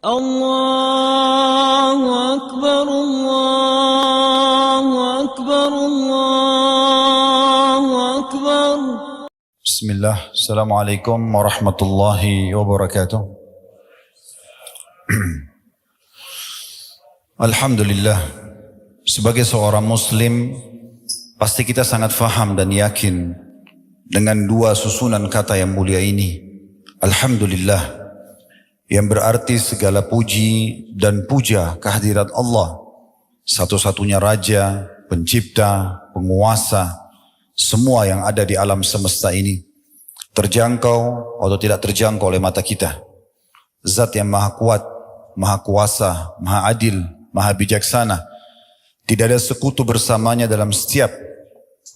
الله أكبر الله أكبر الله أكبر. Bismillah, Assalamualaikum warahmatullahi wabarakatuh. Alhamdulillah, sebagai seorang muslim pasti kita sangat faham dan yakin dengan dua susunan kata yang mulia ini. Alhamdulillah, yang berarti segala puji dan puja kehadirat Allah, satu-satunya Raja, Pencipta, Penguasa semua yang ada di alam semesta ini, terjangkau atau tidak terjangkau oleh mata kita. Zat yang maha kuat, maha kuasa, maha adil, maha bijaksana. Tidak ada sekutu bersamanya dalam setiap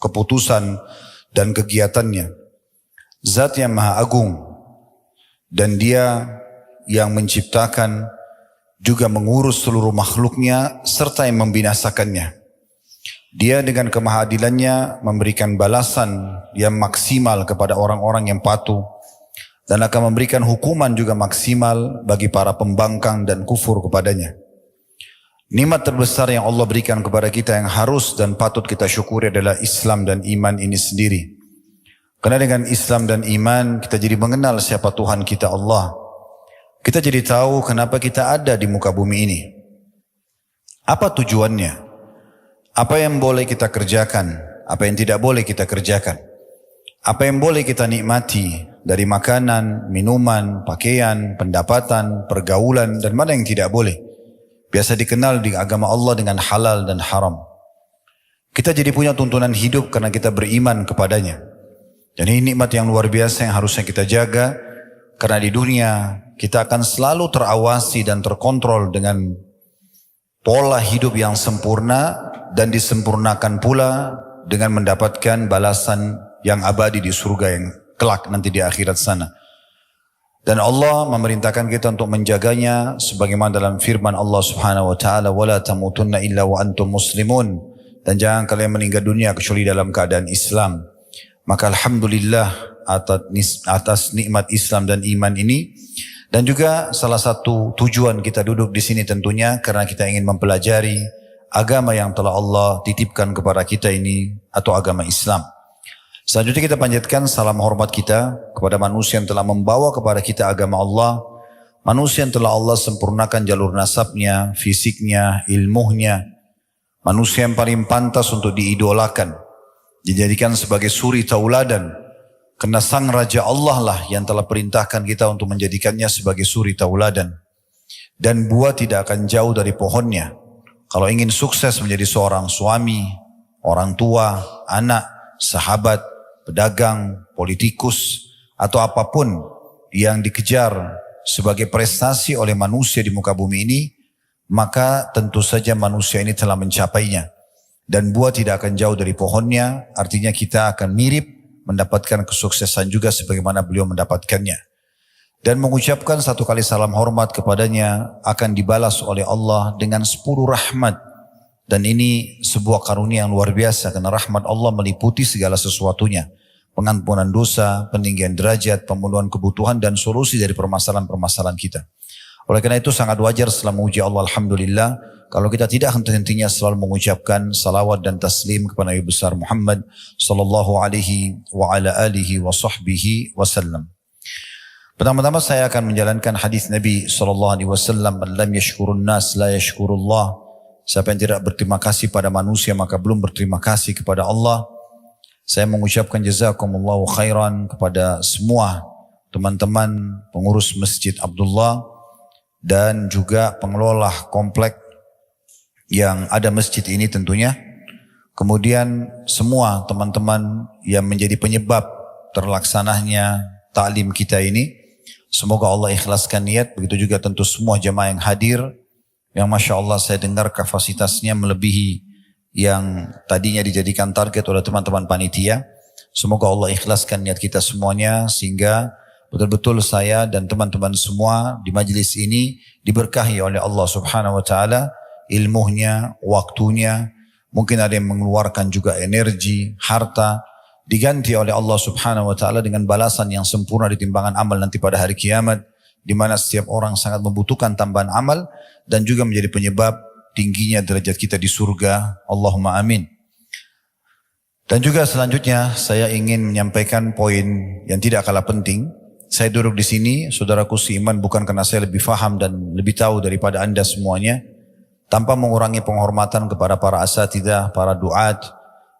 keputusan dan kegiatannya. Zat yang maha agung, dan dia yang menciptakan juga mengurus seluruh makhluknya serta yang membinasakannya. Dia dengan kemahadilannya memberikan balasan yang maksimal kepada orang-orang yang patuh dan akan memberikan hukuman juga maksimal bagi para pembangkang dan kufur kepadanya. Nikmat terbesar yang Allah berikan kepada kita yang harus dan patut kita syukuri adalah Islam dan iman ini sendiri. Karena dengan Islam dan iman kita jadi mengenal siapa Tuhan kita Allah. Kita jadi tahu kenapa kita ada di muka bumi ini. Apa tujuannya? Apa yang boleh kita kerjakan? Apa yang tidak boleh kita kerjakan? Apa yang boleh kita nikmati dari makanan, minuman, pakaian, pendapatan, pergaulan, dan mana yang tidak boleh? Biasa dikenal di agama Allah dengan halal dan haram. Kita jadi punya tuntunan hidup karena kita beriman kepadanya. Dan ini nikmat yang luar biasa yang harusnya kita jaga. Karena di dunia kita akan selalu terawasi dan terkontrol dengan pola hidup yang sempurna dan disempurnakan pula dengan mendapatkan balasan yang abadi di surga yang kelak nanti di akhirat sana. Dan Allah memerintahkan kita untuk menjaganya sebagaimana dalam firman Allah Subhanahu wa taala, "Wala tamutunna illa wa antum muslimun." Dan jangan kalian meninggal dunia kecuali dalam keadaan Islam. Maka alhamdulillah atas nikmat Islam dan iman ini. Dan juga salah satu tujuan kita duduk di sini tentunya karena kita ingin mempelajari agama yang telah Allah titipkan kepada kita ini, atau agama Islam. Selanjutnya kita panjatkan salam hormat kita kepada manusia yang telah membawa kepada kita agama Allah, manusia yang telah Allah sempurnakan jalur nasabnya, fisiknya, ilmunya, manusia yang paling pantas untuk diidolakan, dijadikan sebagai suri tauladan, karena sang Raja Allah lah yang telah perintahkan kita untuk menjadikannya sebagai suri tauladan. Dan buah tidak akan jauh dari pohonnya. Kalau ingin sukses menjadi seorang suami, orang tua, anak, sahabat, pedagang, politikus, atau apapun yang dikejar sebagai prestasi oleh manusia di muka bumi ini, maka tentu saja manusia ini telah mencapainya. Dan buah tidak akan jauh dari pohonnya, artinya kita akan mirip mendapatkan kesuksesan juga sebagaimana beliau mendapatkannya. Dan mengucapkan satu kali salam hormat kepadanya akan dibalas oleh Allah dengan 10 rahmat. Dan ini sebuah karunia yang luar biasa karena rahmat Allah meliputi segala sesuatunya. Pengampunan dosa, peninggian derajat, pemenuhan kebutuhan dan solusi dari permasalahan-permasalahan kita. Oleh karena itu sangat wajar setelah memuji Allah alhamdulillah kalau kita tidak henti-hentinya selalu mengucapkan salawat dan taslim kepada Nabi besar Muhammad sallallahu alaihi wa ala alihi wa sahbihi wasallam. Pertama-tama saya akan menjalankan hadis Nabi sallallahu alaihi wasallam, "Man lam yashkurun nas la yashkurullah." Siapa yang tidak berterima kasih pada manusia maka belum berterima kasih kepada Allah. Saya mengucapkan jazakumullahu khairan kepada semua teman-teman pengurus Masjid Abdullah dan juga pengelola komplek yang ada masjid ini tentunya. Kemudian semua teman-teman yang menjadi penyebab terlaksananya taklim kita ini. Semoga Allah ikhlaskan niat. Begitu juga tentu semua jamaah yang hadir. Yang Masya Allah saya dengar kapasitasnya melebihi yang tadinya dijadikan target oleh teman-teman panitia. Semoga Allah ikhlaskan niat kita semuanya sehingga betul-betul saya dan teman-teman semua di majelis ini diberkahi oleh Allah Subhanahu wa taala, ilmunya, waktunya, mungkin ada yang mengeluarkan juga energi, harta, diganti oleh Allah Subhanahu wa taala dengan balasan yang sempurna di timbangan amal nanti pada hari kiamat, di mana setiap orang sangat membutuhkan tambahan amal dan juga menjadi penyebab tingginya derajat kita di surga. Allahumma amin. Dan juga selanjutnya saya ingin menyampaikan poin yang tidak kalah penting. Saya duduk di sini, saudaraku seiman, bukan karena saya lebih faham dan lebih tahu daripada Anda semuanya, tanpa mengurangi penghormatan kepada para asatidzah, para duat,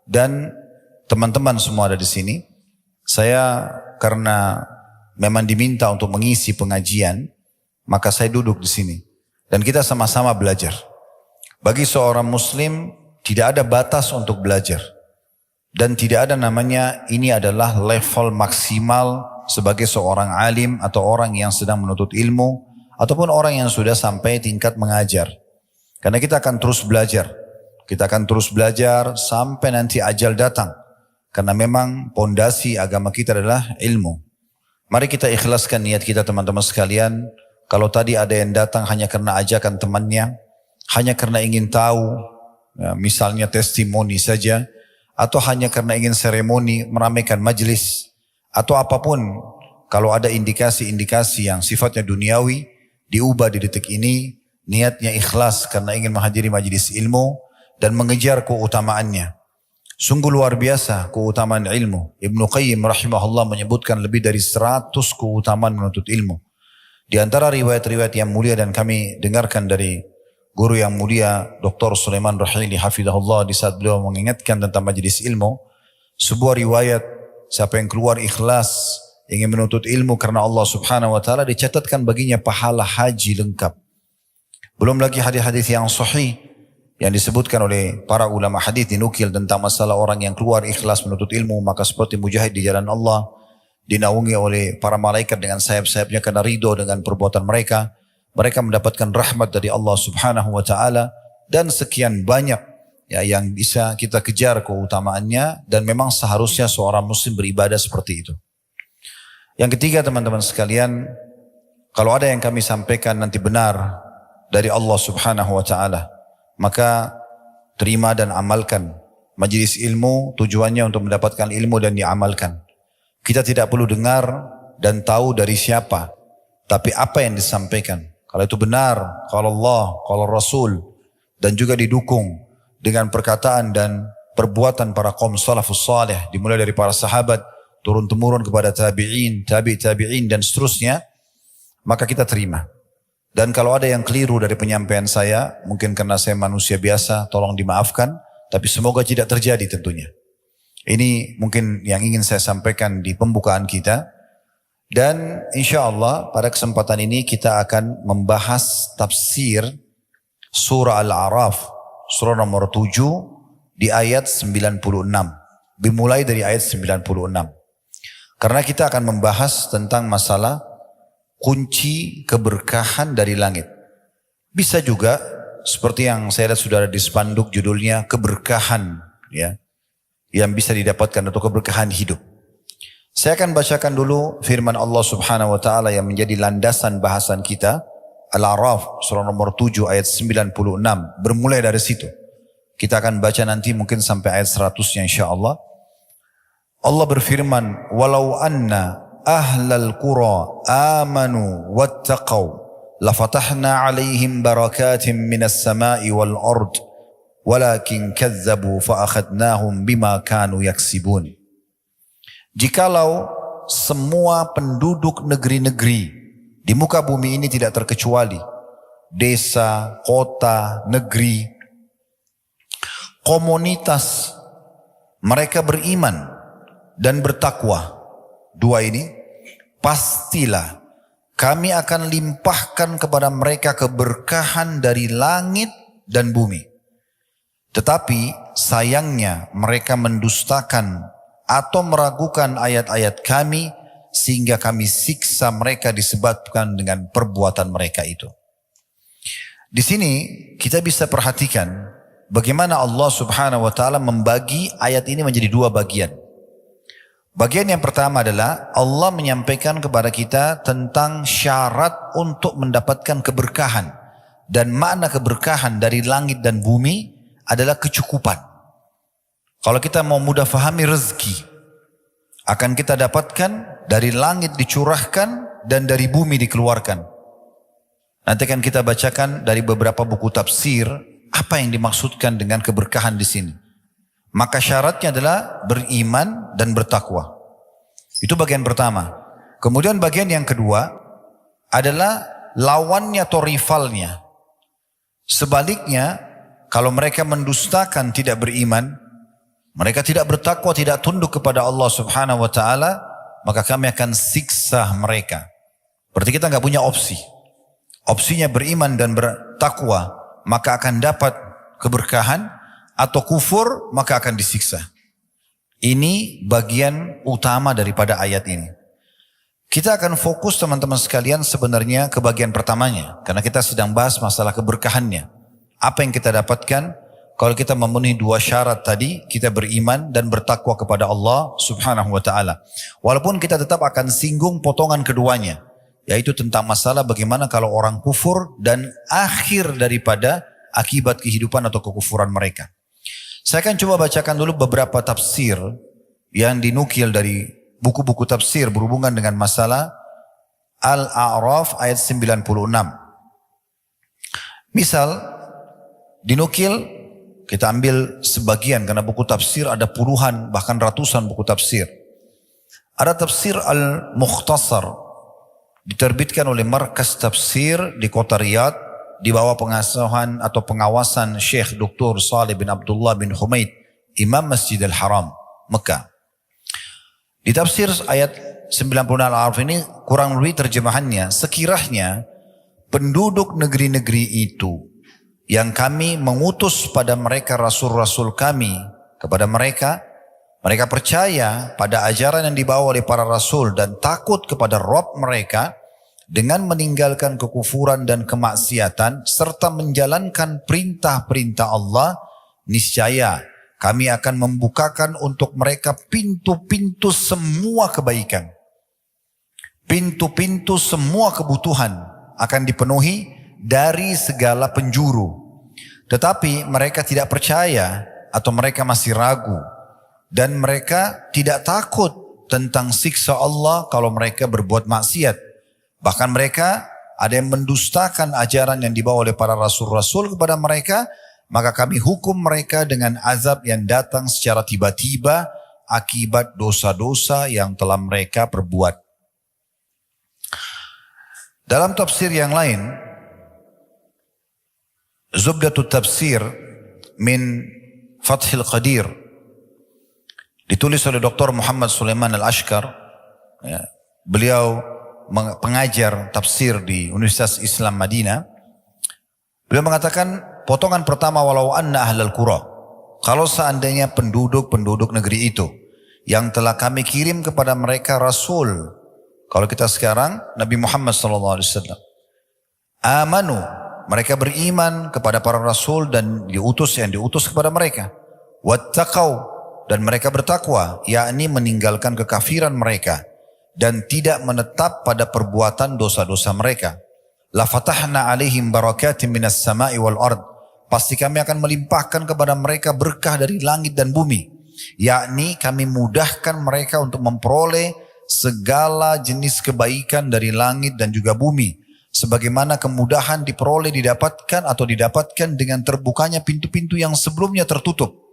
dan teman-teman semua ada di sini. Saya karena memang diminta untuk mengisi pengajian, maka saya duduk di sini. Dan kita sama-sama belajar. Bagi seorang muslim, tidak ada batas untuk belajar. Dan tidak ada namanya ini adalah level maksimal sebagai seorang alim atau orang yang sedang menuntut ilmu ataupun orang yang sudah sampai tingkat mengajar. Karena kita akan terus belajar. Kita akan terus belajar sampai nanti ajal datang. Karena memang pondasi agama kita adalah ilmu. Mari kita ikhlaskan niat kita teman-teman sekalian. Kalau tadi ada yang datang hanya karena ajakan temannya, hanya karena ingin tahu, ya, misalnya testimoni saja, atau hanya karena ingin seremoni meramaikan majelis, atau apapun, kalau ada indikasi-indikasi yang sifatnya duniawi, diubah di detik ini, niatnya ikhlas karena ingin menghadiri majelis ilmu dan mengejar keutamaannya. Sungguh luar biasa keutamaan ilmu. Ibnu Qayyim rahimahullah menyebutkan lebih dari 100 keutamaan menuntut ilmu. Di antara riwayat-riwayat yang mulia dan kami dengarkan dari guru yang mulia Dr. Sulaiman Rahili hafizahullah di saat beliau mengingatkan tentang majelis ilmu, sebuah riwayat siapa yang keluar ikhlas ingin menuntut ilmu karena Allah Subhanahu wa taala dicatatkan baginya pahala haji lengkap. Belum lagi hadis-hadis yang sahih yang disebutkan oleh para ulama hadis dinukil tentang masalah orang yang keluar ikhlas menuntut ilmu maka seperti mujahid di jalan Allah, dinaungi oleh para malaikat dengan sayap-sayapnya karena ridho dengan perbuatan mereka. Mereka mendapatkan rahmat dari Allah Subhanahu wa taala dan sekian banyak ya yang bisa kita kejar keutamaannya dan memang seharusnya seorang muslim beribadah seperti itu. Yang ketiga teman-teman sekalian, kalau ada yang kami sampaikan nanti benar dari Allah Subhanahu wa taala, maka terima dan amalkan. Majelis ilmu tujuannya untuk mendapatkan ilmu dan diamalkan. Kita tidak perlu dengar dan tahu dari siapa, tapi apa yang disampaikan. Kalau itu benar, kalau Allah, kalau Rasul, dan juga didukung dengan perkataan dan perbuatan para kaum salafus salih, dimulai dari para sahabat, turun-temurun kepada tabi'in, tabi'in dan seterusnya, maka kita terima. Dan kalau ada yang keliru dari penyampaian saya, mungkin karena saya manusia biasa, tolong dimaafkan, tapi semoga tidak terjadi tentunya. Ini mungkin yang ingin saya sampaikan di pembukaan kita. Dan insya Allah pada kesempatan ini kita akan membahas tafsir surah Al-A'raf, surah nomor 7 di ayat 96. Dimulai dari ayat 96. Karena kita akan membahas tentang masalah kunci keberkahan dari langit. Bisa juga seperti yang saya lihat sudah ada di spanduk judulnya keberkahan ya, yang bisa didapatkan atau keberkahan hidup. Saya akan bacakan dulu firman Allah Subhanahu wa taala yang menjadi landasan bahasan kita, Al-A'raf surah nomor 7 ayat 96. Bermulai dari situ. Kita akan baca nanti mungkin sampai ayat 100-nya insyaallah. Allah berfirman, "Walau anna ahlal qura amanu wattaqau lafatahna 'alaihim barakatin minas sama'i wal ard walakin kazzabu fa akhadnahum bima kanu yaksibun." Jikalau semua penduduk negeri-negeri di muka bumi ini tidak terkecuali desa, kota, negeri, komunitas mereka beriman dan bertakwa, dua ini pastilah kami akan limpahkan kepada mereka keberkahan dari langit dan bumi. Tetapi sayangnya mereka mendustakan atau meragukan ayat-ayat kami sehingga kami siksa mereka disebabkan dengan perbuatan mereka itu. Di sini kita bisa perhatikan bagaimana Allah Subhanahu wa taala membagi ayat ini menjadi dua bagian. Bagian yang pertama adalah Allah menyampaikan kepada kita tentang syarat untuk mendapatkan keberkahan. Dan makna keberkahan dari langit dan bumi adalah kecukupan. Kalau kita mau mudah fahami rezeki, akan kita dapatkan dari langit dicurahkan dan dari bumi dikeluarkan. Nanti akan kita bacakan dari beberapa buku tafsir apa yang dimaksudkan dengan keberkahan di sini. Maka syaratnya adalah beriman dan bertakwa. Itu bagian pertama. Kemudian bagian yang kedua adalah lawannya atau rivalnya. Sebaliknya, kalau mereka mendustakan, tidak beriman, mereka tidak bertakwa, tidak tunduk kepada Allah Subhanahu wa taala, maka kami akan siksa mereka. Berarti kita nggak punya opsi. Opsinya beriman dan bertakwa, maka akan dapat keberkahan, atau kufur, maka akan disiksa. Ini bagian utama daripada ayat ini. Kita akan fokus teman-teman sekalian sebenarnya ke bagian pertamanya. Karena kita sedang bahas masalah keberkahannya. Apa yang kita dapatkan kalau kita memenuhi dua syarat tadi, kita beriman dan bertakwa kepada Allah Subhanahu wa taala. Walaupun kita tetap akan singgung potongan keduanya, yaitu tentang masalah bagaimana kalau orang kufur dan akhir daripada akibat kehidupan atau kekufuran mereka. Saya akan coba bacakan dulu beberapa tafsir yang dinukil dari buku-buku tafsir berhubungan dengan masalah Al-A'raf ayat 96. Misal, dinukil, kita ambil sebagian karena buku tafsir ada puluhan bahkan ratusan buku tafsir. Ada tafsir Al-Mukhtasar, diterbitkan oleh Markas Tafsir di kota Riyadh, di bawah pengasuhan atau pengawasan Syekh Dr. Saleh bin Abdullah bin Humaid, Imam Masjidil Haram, Mekah. Di tafsir ayat 96 Al-A'raf ini kurang lebih terjemahannya, sekiranya penduduk negeri-negeri itu yang kami mengutus pada mereka rasul-rasul kami, kepada mereka percaya pada ajaran yang dibawa oleh para rasul dan takut kepada Rabb mereka, dengan meninggalkan kekufuran dan kemaksiatan serta menjalankan perintah-perintah Allah, niscaya kami akan membukakan untuk mereka pintu-pintu semua kebaikan. Pintu-pintu semua kebutuhan akan dipenuhi dari segala penjuru. Tetapi mereka tidak percaya atau mereka masih ragu. Dan mereka tidak takut tentang siksa Allah kalau mereka berbuat maksiat. Bahkan mereka ada yang mendustakan ajaran yang dibawa oleh para rasul-rasul kepada mereka, maka kami hukum mereka dengan azab yang datang secara tiba-tiba akibat dosa-dosa yang telah mereka perbuat. Dalam tafsir yang lain, Zubdatut Tafsir min Fathil Qadir, ditulis oleh Dr. Muhammad Sulaiman Al-Ashkar, ya, beliau pengajar tafsir di Universitas Islam Madinah. Beliau mengatakan potongan pertama, walau anna ahlal qura, kalau seandainya penduduk negeri itu yang telah kami kirim kepada mereka rasul, kalau kita sekarang Nabi Muhammad SAW, amanu, mereka beriman kepada para rasul dan diutus kepada mereka, wattaqau, dan mereka bertakwa, yakni meninggalkan kekafiran mereka dan tidak menetap pada perbuatan dosa-dosa mereka. La fatahna alaihim barakatim minas sama'i wal ard, pasti kami akan melimpahkan kepada mereka berkah dari langit dan bumi, yakni kami mudahkan mereka untuk memperoleh segala jenis kebaikan dari langit dan juga bumi, sebagaimana kemudahan didapatkan dengan terbukanya pintu-pintu yang sebelumnya tertutup.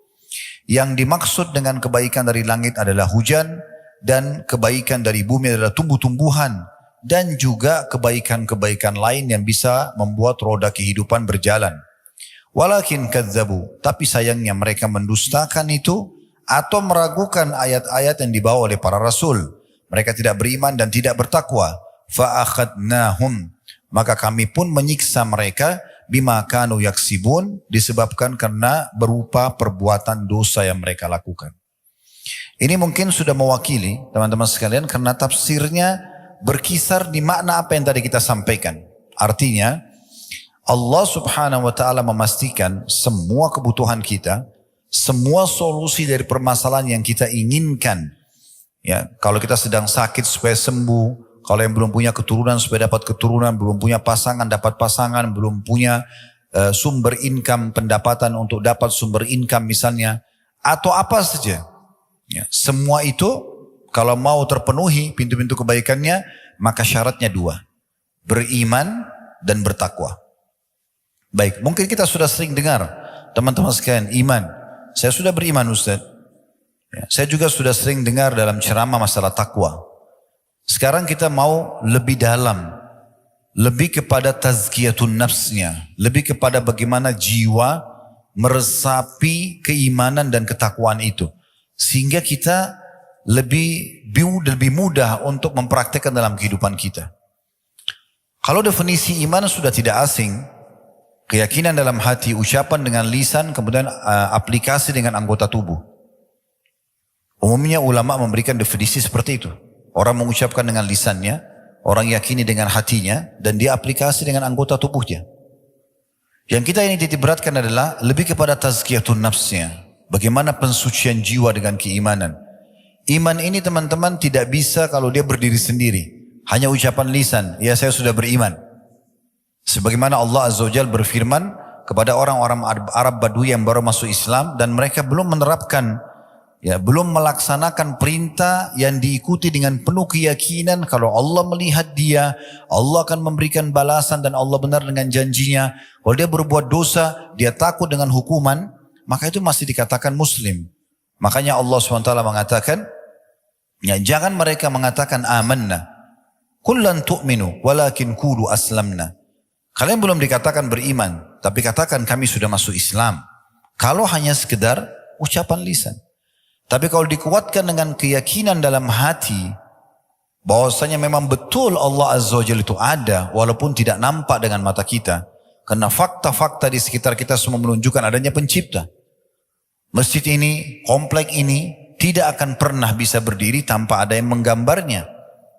Yang dimaksud dengan kebaikan dari langit adalah hujan, dan kebaikan dari bumi adalah tumbuh-tumbuhan, dan juga kebaikan-kebaikan lain yang bisa membuat roda kehidupan berjalan. Walakin kadzabu, tapi sayangnya mereka mendustakan itu atau meragukan ayat-ayat yang dibawa oleh para rasul. Mereka tidak beriman dan tidak bertakwa. Fa'akhadnahum, maka kami pun menyiksa mereka bima kanu yaksibun, disebabkan karena berupa perbuatan dosa yang mereka lakukan. Ini mungkin sudah mewakili teman-teman sekalian karena tafsirnya berkisar di makna apa yang tadi kita sampaikan. Artinya Allah Subhanahu wa taala memastikan semua kebutuhan kita, semua solusi dari permasalahan yang kita inginkan. Ya, kalau kita sedang sakit supaya sembuh, kalau yang belum punya keturunan supaya dapat keturunan, belum punya pasangan dapat pasangan, belum punya sumber income, pendapatan untuk dapat sumber income misalnya, atau apa saja. Ya, semua itu kalau mau terpenuhi pintu-pintu kebaikannya, maka syaratnya dua. Beriman dan bertakwa. Baik, mungkin kita sudah sering dengar teman-teman sekalian, iman. Saya sudah beriman Ustaz. Ya, saya juga sudah sering dengar dalam ceramah masalah takwa. Sekarang kita mau lebih dalam, lebih kepada tazkiyatun nafsnya, lebih kepada bagaimana jiwa meresapi keimanan dan ketakwaan itu. Sehingga kita lebih mudah untuk mempraktekkan dalam kehidupan kita. Kalau definisi iman sudah tidak asing, keyakinan dalam hati, ucapan dengan lisan, kemudian aplikasi dengan anggota tubuh. Umumnya ulama memberikan definisi seperti itu. Orang mengucapkan dengan lisannya, orang yakini dengan hatinya, dan dia aplikasi dengan anggota tubuhnya. Yang kita ini titik beratkan adalah lebih kepada tazkiyatun nafsnya. Bagaimana pensucian jiwa dengan keimanan. Iman ini teman-teman tidak bisa kalau dia berdiri sendiri. Hanya ucapan lisan, ya saya sudah beriman. Sebagaimana Allah Azza wa Jalla berfirman kepada orang-orang Arab Badui yang baru masuk Islam dan mereka belum menerapkan, ya belum melaksanakan perintah yang diikuti dengan penuh keyakinan kalau Allah melihat dia, Allah akan memberikan balasan dan Allah benar dengan janjinya. Kalau dia berbuat dosa, dia takut dengan hukuman, maka itu masih dikatakan Muslim. Makanya Allah SWT mengatakan, ya jangan mereka mengatakan amanna, kullan tu'minu, walakin qulu aslamna. Kalian belum dikatakan beriman, tapi katakan kami sudah masuk Islam. Kalau hanya sekedar ucapan lisan. Tapi kalau dikuatkan dengan keyakinan dalam hati, bahwasanya memang betul Allah Azza wa Jalla itu ada, walaupun tidak nampak dengan mata kita. Karena fakta-fakta di sekitar kita semua menunjukkan adanya pencipta. Masjid ini, komplek ini, tidak akan pernah bisa berdiri tanpa ada yang menggambarnya.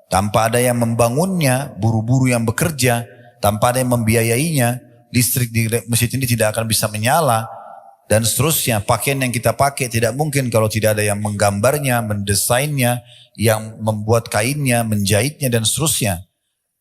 Tanpa ada yang membangunnya, buru-buru yang bekerja, tanpa ada yang membiayainya, listrik di masjid ini tidak akan bisa menyala, dan seterusnya. Pakaian yang kita pakai tidak mungkin kalau tidak ada yang menggambarnya, mendesainnya, yang membuat kainnya, menjahitnya, dan seterusnya.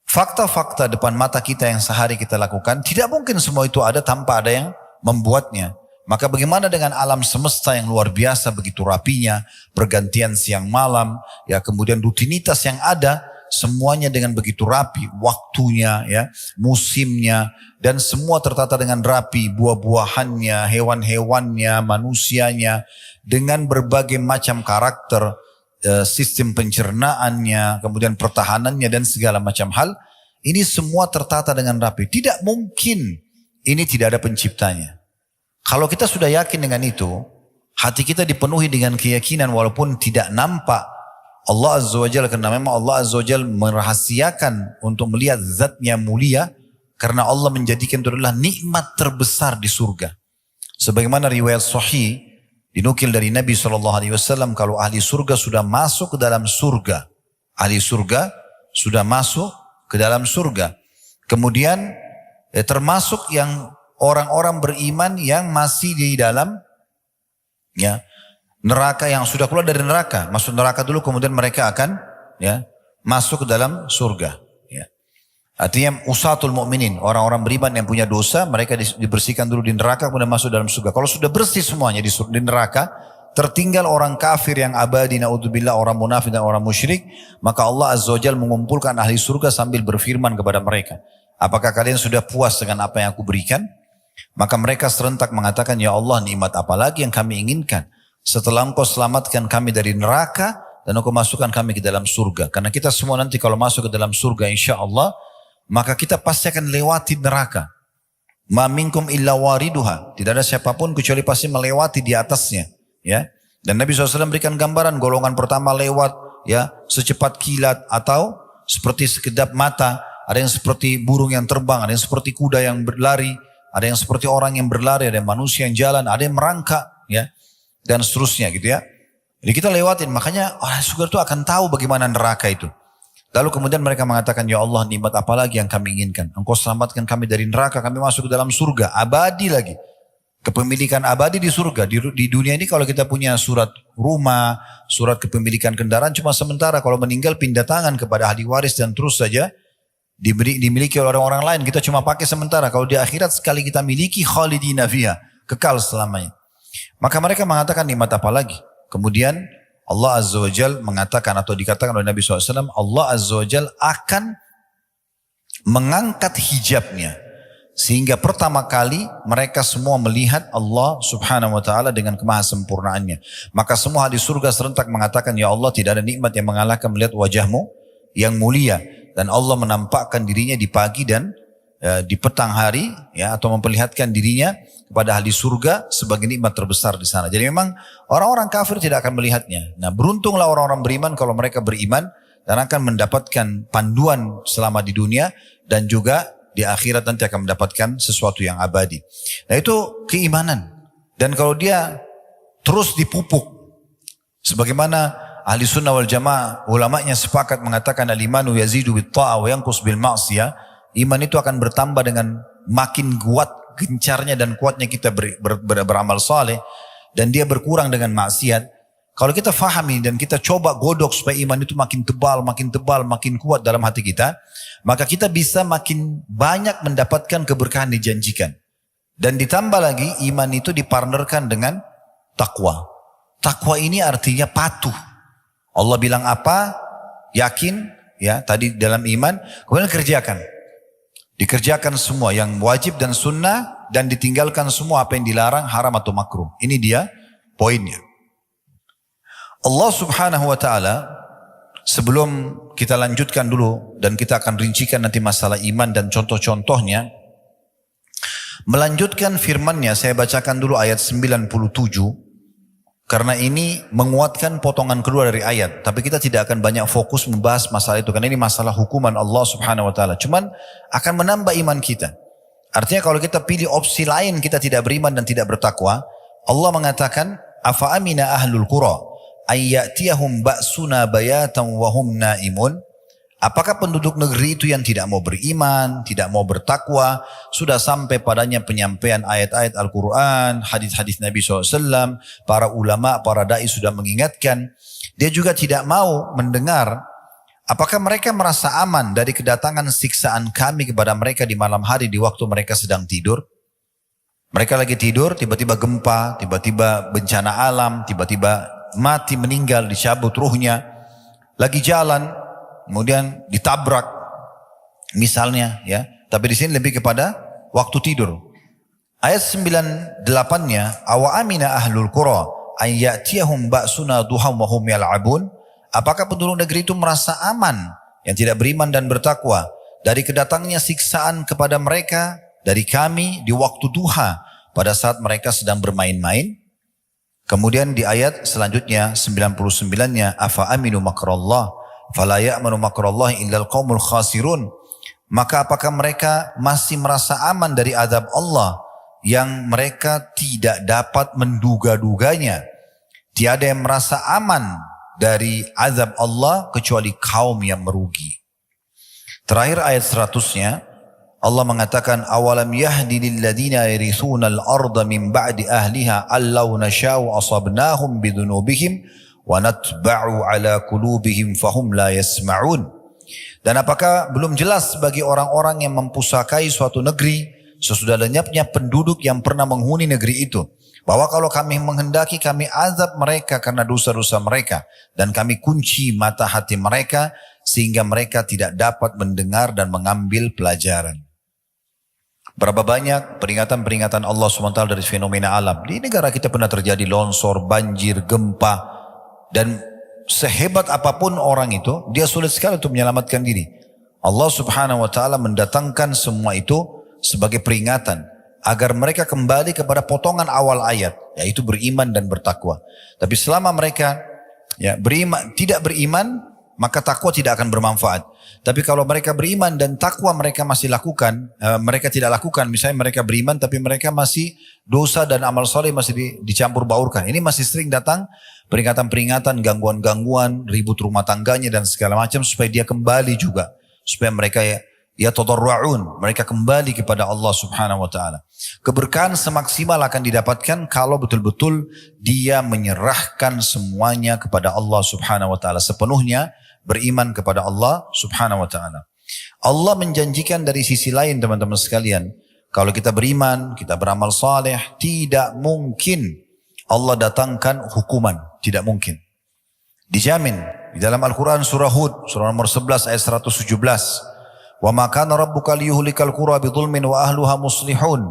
Fakta-fakta depan mata kita yang sehari kita lakukan, tidak mungkin semua itu ada tanpa ada yang membuatnya. Maka bagaimana dengan alam semesta yang luar biasa, begitu rapinya, pergantian siang malam, ya kemudian rutinitas yang ada, semuanya dengan begitu rapi, waktunya, ya, musimnya, dan semua tertata dengan rapi, buah-buahannya, hewan-hewannya, manusianya, dengan berbagai macam karakter, sistem pencernaannya, kemudian pertahanannya, dan segala macam hal. Ini semua tertata dengan rapi. Tidak mungkin ini tidak ada penciptanya. Kalau kita sudah yakin dengan itu, hati kita dipenuhi dengan keyakinan walaupun tidak nampak Allah Azza wa Jalla, karena memang Allah Azza wa Jalla merahasiakan untuk melihat zatnya mulia, karena Allah menjadikan itu adalah nikmat terbesar di surga. Sebagaimana riwayat sahih dinukil dari Nabi SAW, kalau ahli surga sudah masuk ke dalam surga, ahli surga sudah masuk ke dalam surga, kemudian termasuk yang orang-orang beriman yang masih di dalam, ya, neraka, yang sudah keluar dari neraka, masuk neraka dulu, kemudian mereka akan, ya, masuk ke dalam surga. Ya. Artinya usatul mu'minin, orang-orang beriman yang punya dosa, mereka dibersihkan dulu di neraka, kemudian masuk dalam surga. Kalau sudah bersih semuanya di neraka, tertinggal orang kafir yang abadi, na'udzubillah, orang munafik dan orang musyrik, maka Allah Azza wa Jalla mengumpulkan ahli surga sambil berfirman kepada mereka, apakah kalian sudah puas dengan apa yang aku berikan? Maka mereka serentak mengatakan, ya Allah, nikmat apa lagi yang kami inginkan setelah engkau selamatkan kami dari neraka dan engkau masukkan kami ke dalam surga. Karena kita semua nanti kalau masuk ke dalam surga insya Allah, maka kita pasti akan lewati neraka. Ma minkum illa wariduha. Tidak ada siapapun kecuali pasti melewati di atasnya. Ya. Dan Nabi SAW berikan gambaran, golongan pertama lewat, ya, secepat kilat atau seperti sekedap mata. Ada yang seperti burung yang terbang, ada yang seperti kuda yang berlari, ada yang seperti orang yang berlari, ada yang manusia yang jalan, ada yang merangkak, ya, dan seterusnya gitu ya. Jadi kita lewatin, makanya orang surga itu akan tahu bagaimana neraka itu. Lalu kemudian mereka mengatakan, ya Allah, nikmat apa lagi yang kami inginkan? Engkau selamatkan kami dari neraka, kami masuk ke dalam surga, abadi lagi. Kepemilikan abadi di surga. Di dunia ini kalau kita punya surat rumah, surat kepemilikan kendaraan cuma sementara, kalau meninggal pindah tangan kepada ahli waris dan terus saja dimiliki oleh orang-orang lain, kita cuma pakai sementara. Kalau di akhirat sekali kita miliki, khalidina fiha, kekal selamanya. Maka mereka mengatakan nikmat apa lagi? Kemudian Allah Azza wa Jal mengatakan atau dikatakan oleh Nabi SAW, Allah Azza wa Jal akan mengangkat hijabnya. Sehingga pertama kali mereka semua melihat Allah subhanahu wa ta'ala dengan kemahasempurnaannya. Maka semua hadis surga serentak mengatakan, ya Allah, tidak ada nikmat yang mengalahkan melihat wajahmu yang mulia. Dan Allah menampakkan dirinya di pagi dan di petang hari, ya, atau memperlihatkan dirinya kepada ahli surga sebagai nikmat terbesar di sana. Jadi memang orang-orang kafir tidak akan melihatnya. Nah, beruntunglah orang-orang beriman kalau mereka beriman dan akan mendapatkan panduan selama di dunia dan juga di akhirat nanti akan mendapatkan sesuatu yang abadi. Nah, itu keimanan. Dan kalau dia terus dipupuk, sebagaimana ahli sunnah wal jamaah, ulamanya sepakat mengatakan al-imanu yazidu bit ta'ah wa yanqus bil ma'siyah. Iman itu akan bertambah dengan makin kuat gencarnya dan kuatnya kita beramal saleh, dan dia berkurang dengan maksiat. Kalau kita fahami dan kita coba godok supaya iman itu makin tebal, makin kuat dalam hati kita, maka kita bisa makin banyak mendapatkan keberkahan dijanjikan. Dan ditambah lagi iman itu dipartnerkan dengan takwa. Takwa ini artinya patuh. Allah bilang apa, yakin, ya, tadi dalam iman, kemudian kerjakan. Dikerjakan semua yang wajib dan sunnah, dan ditinggalkan semua apa yang dilarang, haram atau makruh. Ini dia poinnya. Allah subhanahu wa ta'ala, sebelum kita lanjutkan dulu dan kita akan rincikan nanti masalah iman dan contoh-contohnya, melanjutkan firman-Nya, saya bacakan dulu ayat 97, karena ini menguatkan potongan kedua dari ayat. Tapi kita tidak akan banyak fokus membahas masalah itu, karena ini masalah hukuman Allah subhanahu wa ta'ala. Cuman akan menambah iman kita. Artinya kalau kita pilih opsi lain, kita tidak beriman dan tidak bertakwa, Allah mengatakan, afa amina ahlul qura ayyatiyahum ba'suna bayatan wa hum naimun. Apakah penduduk negeri itu yang tidak mau beriman, tidak mau bertakwa, sudah sampai padanya penyampaian ayat-ayat Al-Quran, hadis-hadis Nabi SAW, para ulama, para da'i sudah mengingatkan, dia juga tidak mau mendengar. Apakah mereka merasa aman dari kedatangan siksaan kami kepada mereka di malam hari di waktu mereka sedang tidur? Mereka lagi tidur, tiba-tiba gempa, tiba-tiba bencana alam, tiba-tiba mati, meninggal, dicabut ruhnya. Lagi jalan, kemudian ditabrak misalnya, ya. Tapi di sini lebih kepada waktu tidur. Ayat 98-nya, awa amina ahlul qura ayyatiyahum ba'suna duham wa hum yal'abun. Apakah penduduk negeri itu merasa aman yang tidak beriman dan bertakwa dari kedatangnya siksaan kepada mereka dari kami di waktu duha pada saat mereka sedang bermain-main? Kemudian di ayat selanjutnya 99-nya, afa aminu makrallah fala ya'manu makrallahi illal qaumul khasirun. Maka apakah mereka masih merasa aman dari azab Allah yang mereka tidak dapat menduga-duganya? Tiada yang merasa aman dari azab Allah kecuali kaum yang merugi. Terakhir ayat 100-nya, Allah mengatakan, awalam yahdi lilladina yarithuna al-arda min ba'di ahliha allau nasha'u asabnahum bidunubihim wa natba'u ala qulubihim fahum la yasma'un. Dan apakah belum jelas bagi orang-orang yang mempusakai suatu negeri sesudah lenyapnya penduduk yang pernah menghuni negeri itu, bahwa kalau kami menghendaki kami azab mereka karena dosa-dosa mereka, dan kami kunci mata hati mereka sehingga mereka tidak dapat mendengar dan mengambil pelajaran. Berapa banyak peringatan-peringatan Allah SWT dari fenomena alam. Di negara kita pernah terjadi longsor, banjir, gempa. Dan sehebat apapun orang itu, dia sulit sekali untuk menyelamatkan diri. Allah subhanahu wa ta'ala mendatangkan semua itu sebagai peringatan. Agar mereka kembali kepada potongan awal ayat. Yaitu beriman dan bertakwa. Tapi selama mereka tidak beriman, maka takwa tidak akan bermanfaat. Tapi kalau mereka beriman dan takwa mereka masih lakukan, mereka tidak lakukan, misalnya mereka beriman tapi mereka masih dosa dan amal soleh masih dicampur baurkan. Ini masih sering datang peringatan-peringatan, gangguan-gangguan, ribut rumah tangganya dan segala macam supaya dia kembali juga. Supaya mereka tadarru'un, mereka kembali kepada Allah subhanahu wa ta'ala. Keberkahan semaksimal akan didapatkan kalau betul-betul dia menyerahkan semuanya kepada Allah subhanahu wa ta'ala sepenuhnya, beriman kepada Allah subhanahu wa ta'ala. Allah menjanjikan dari sisi lain teman-teman sekalian, kalau kita beriman, kita beramal saleh, tidak mungkin Allah datangkan hukuman, tidak mungkin. Dijamin di dalam Al-Quran surah Hud, surah nomor 11 ayat 117. Wa ma kana rabbuka liyuhlikal qura bidzulmin wa ahluha muslihun.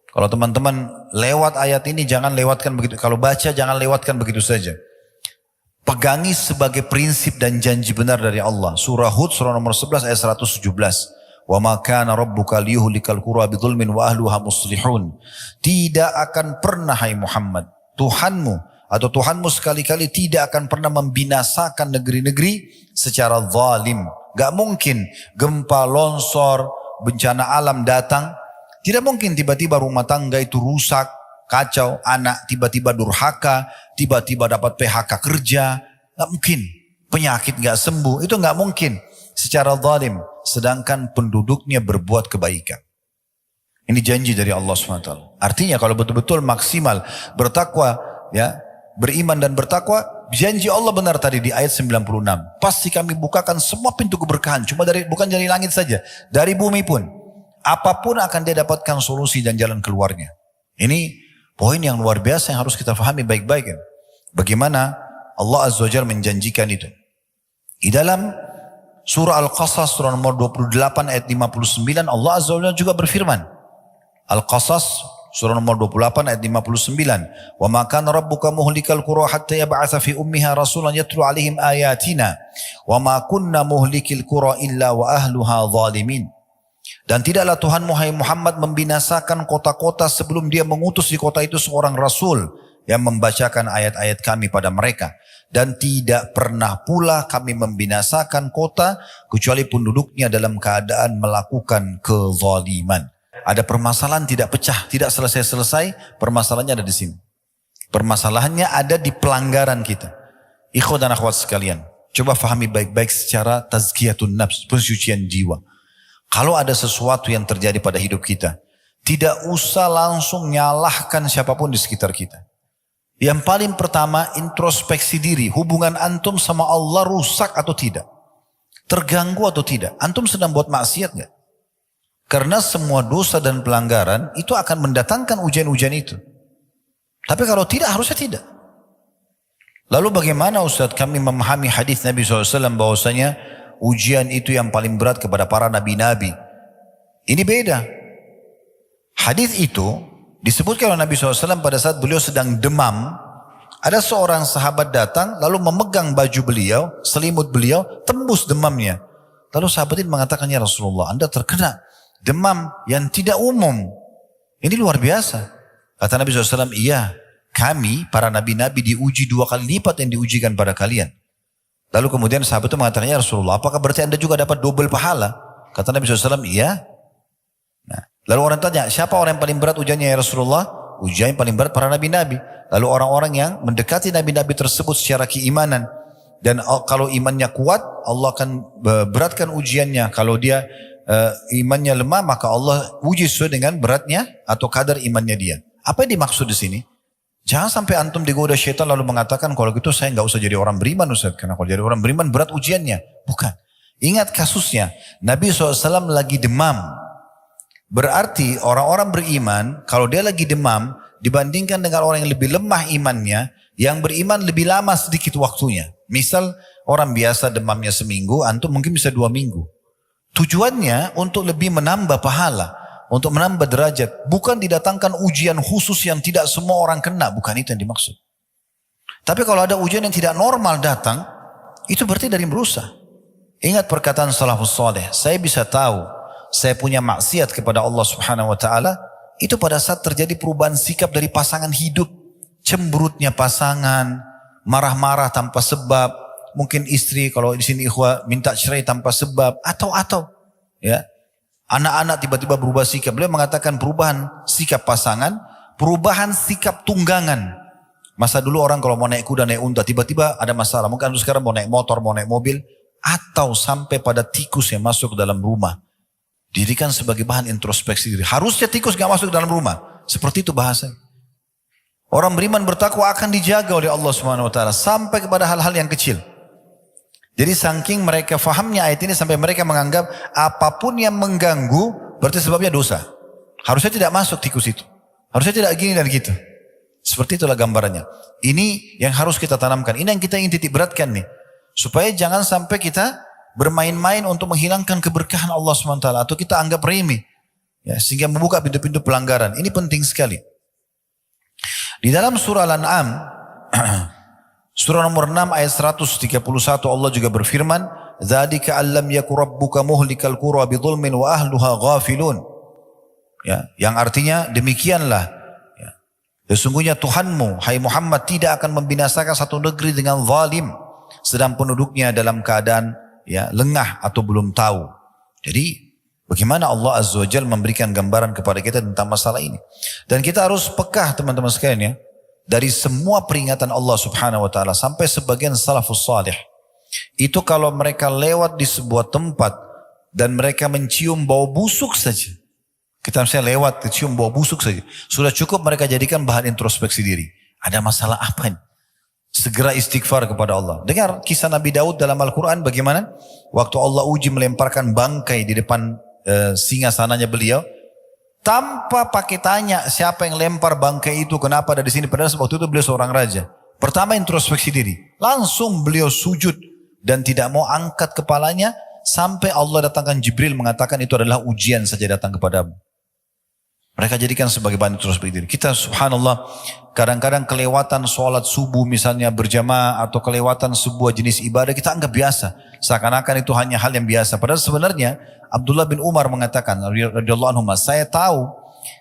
Kalau teman-teman lewat ayat ini jangan lewatkan begitu. Kalau baca jangan lewatkan begitu saja. Pegangi sebagai prinsip dan janji benar dari Allah. Surah Hud surah nomor 11 ayat 117. Wa ma kana rabbuka liyuhlikal qura bidzulmin wa ahluha muslihun. Tidak akan pernah hai Muhammad, Tuhanmu atau Tuhanmu sekali-kali tidak akan pernah membinasakan negeri-negeri secara zalim. Gak mungkin gempa, longsor, bencana alam datang. Tidak mungkin tiba-tiba rumah tangga itu rusak, kacau, anak tiba-tiba durhaka, tiba-tiba dapat PHK kerja. Gak mungkin. Penyakit gak sembuh, itu gak mungkin secara zalim. Sedangkan penduduknya berbuat kebaikan. Ini janji dari Allah SWT. Artinya kalau betul-betul maksimal bertakwa, ya, beriman dan bertakwa, janji Allah benar tadi di ayat 96. Pasti kami bukakan semua pintu keberkahan. Cuma bukan dari langit saja, dari bumi pun. Apapun akan dia dapatkan solusi dan jalan keluarnya. Ini poin yang luar biasa yang harus kita pahami baik-baik. Bagaimana Allah Azza wa Jalla menjanjikan itu. Di dalam surah Al-Qasas surah nomor 28 ayat 59 Allah Azza wa Jalla juga berfirman. Al-Qasas surah nomor 28 ayat 59. Wa ma kana rabbuka muhlikal qura hatta yab'atsa fi ummiha rasulan yatlu 'alaihim ayatina wa ma kunna muhlikil qura illa wa ahluha zalimin. Dan tidaklah Tuhanmu hai Muhammad membinasakan kota-kota sebelum dia mengutus di kota itu seorang rasul yang membacakan ayat-ayat kami pada mereka. Dan tidak pernah pula kami membinasakan kota kecuali penduduknya dalam keadaan melakukan kezaliman. Ada permasalahan tidak pecah, tidak selesai-selesai, permasalahannya ada di sini. Permasalahannya ada di pelanggaran kita. Ikhwan dan akhwat sekalian, coba fahami baik-baik secara tazkiyatun nafs, pensucian jiwa. Kalau ada sesuatu yang terjadi pada hidup kita, tidak usah langsung nyalahkan siapapun di sekitar kita. Yang paling pertama, introspeksi diri. Hubungan antum sama Allah rusak atau tidak? Terganggu atau tidak? Antum sedang buat maksiat gak? Karena semua dosa dan pelanggaran itu akan mendatangkan ujian-ujian itu. Tapi kalau tidak, harusnya tidak. Lalu bagaimana Ustaz kami memahami hadis Nabi SAW bahwasanya ujian itu yang paling berat kepada para nabi-nabi? Ini beda. Hadis itu disebutkan oleh Nabi SAW pada saat beliau sedang demam. Ada seorang sahabat datang lalu memegang baju beliau, selimut beliau, tembus demamnya. Lalu sahabat ini mengatakan, ya Rasulullah, Anda terkena demam yang tidak umum. Ini luar biasa. Kata Nabi SAW, iya, kami para nabi-nabi diuji 2 kali lipat yang diujikan pada kalian. Lalu kemudian sahabat itu mengatakan, ya Rasulullah, apakah berarti Anda juga dapat double pahala? Kata Nabi SAW, iya. Nah, lalu orang tanya, siapa orang yang paling berat ujiannya ya Rasulullah? Ujian yang paling berat para nabi-nabi. Lalu orang-orang yang mendekati nabi-nabi tersebut secara keimanan. Dan kalau imannya kuat, Allah akan beratkan ujiannya. Kalau dia imannya lemah, maka Allah uji sesuai dengan beratnya atau kadar imannya dia. Apa yang dimaksud di sini? Jangan sampai antum digoda syaitan lalu mengatakan, kalau gitu saya nggak usah jadi orang beriman Ustaz. Karena kalau jadi orang beriman berat ujiannya. Bukan. Ingat kasusnya. Nabi SAW lagi demam. Berarti orang-orang beriman, kalau dia lagi demam, dibandingkan dengan orang yang lebih lemah imannya, yang beriman lebih lama sedikit waktunya. Misal orang biasa demamnya seminggu, antum mungkin bisa 2 minggu. Tujuannya untuk lebih menambah pahala, untuk menambah derajat. Bukan didatangkan ujian khusus yang tidak semua orang kena, bukan itu yang dimaksud. Tapi kalau ada ujian yang tidak normal datang, itu berarti dari merusak. Ingat perkataan salafus saleh, saya bisa tahu saya punya maksiat kepada Allah Subhanahu wa taala itu pada saat terjadi perubahan sikap dari pasangan hidup, cemberutnya pasangan, marah-marah tanpa sebab, mungkin istri kalau di sini ikhwah minta cerai tanpa sebab atau ya. Anak-anak tiba-tiba berubah sikap. Beliau mengatakan perubahan sikap pasangan, perubahan sikap tunggangan. Masa dulu orang kalau mau naik kuda, naik unta, tiba-tiba ada masalah. Mungkin sekarang mau naik motor, mau naik mobil, atau sampai pada tikus yang masuk ke dalam rumah. Dirikan sebagai bahan introspeksi diri. Harusnya tikus gak masuk ke dalam rumah. Seperti itu bahasa. Orang beriman bertakwa akan dijaga oleh Allah Subhanahu wa taala sampai kepada hal-hal yang kecil. Jadi saking mereka fahamnya ayat ini sampai mereka menganggap apapun yang mengganggu berarti sebabnya dosa. Harusnya tidak masuk tikus itu. Harusnya tidak gini dan gitu. Seperti itulah gambarannya. Ini yang harus kita tanamkan. Ini yang kita ingin titik beratkan nih. Supaya jangan sampai kita bermain-main untuk menghilangkan keberkahan Allah SWT. Atau kita anggap remeh. Ya, sehingga membuka pintu-pintu pelanggaran. Ini penting sekali. Di dalam surah Al-An'am, surah nomor 6 ayat 131 Allah juga berfirman, "Dzalika allam yaku rabbuka muhlikal qura bidzulmin wa ahluha ghafilun." Ya, yang artinya demikianlah. Sesungguhnya Tuhanmu, hai Muhammad, tidak akan membinasakan satu negeri dengan zalim, sedang penduduknya dalam keadaan lengah atau belum tahu. Jadi bagaimana Allah Azza wa Jalla memberikan gambaran kepada kita tentang masalah ini. Dan kita harus pekah teman-teman sekalian ya. Dari semua peringatan Allah Subhanahu wa ta'ala sampai sebagian salafus salih. Itu kalau mereka lewat di sebuah tempat dan mereka mencium bau busuk saja. Kita misalnya lewat cium bau busuk saja. Sudah cukup mereka jadikan bahan introspeksi diri. Ada masalah apa ini? Segera istighfar kepada Allah. Dengar kisah Nabi Daud dalam Al-Quran bagaimana? Waktu Allah uji melemparkan bangkai di depan singgasananya beliau. Tanpa pakai tanya siapa yang lempar bangkai itu, kenapa ada di sini. Padahal waktu itu beliau seorang raja. Pertama introspeksi diri. Langsung beliau sujud dan tidak mau angkat kepalanya. Sampai Allah datangkan Jibril mengatakan itu adalah ujian saja datang kepadamu. Mereka jadikan sebagai bahan introspeksi diri. Kita subhanallah kadang-kadang kelewatan sholat subuh misalnya berjamaah atau kelewatan sebuah jenis ibadah kita anggap biasa. Seakan-akan itu hanya hal yang biasa. Padahal sebenarnya Abdullah bin Umar mengatakan radhiyallahu anhu, saya tahu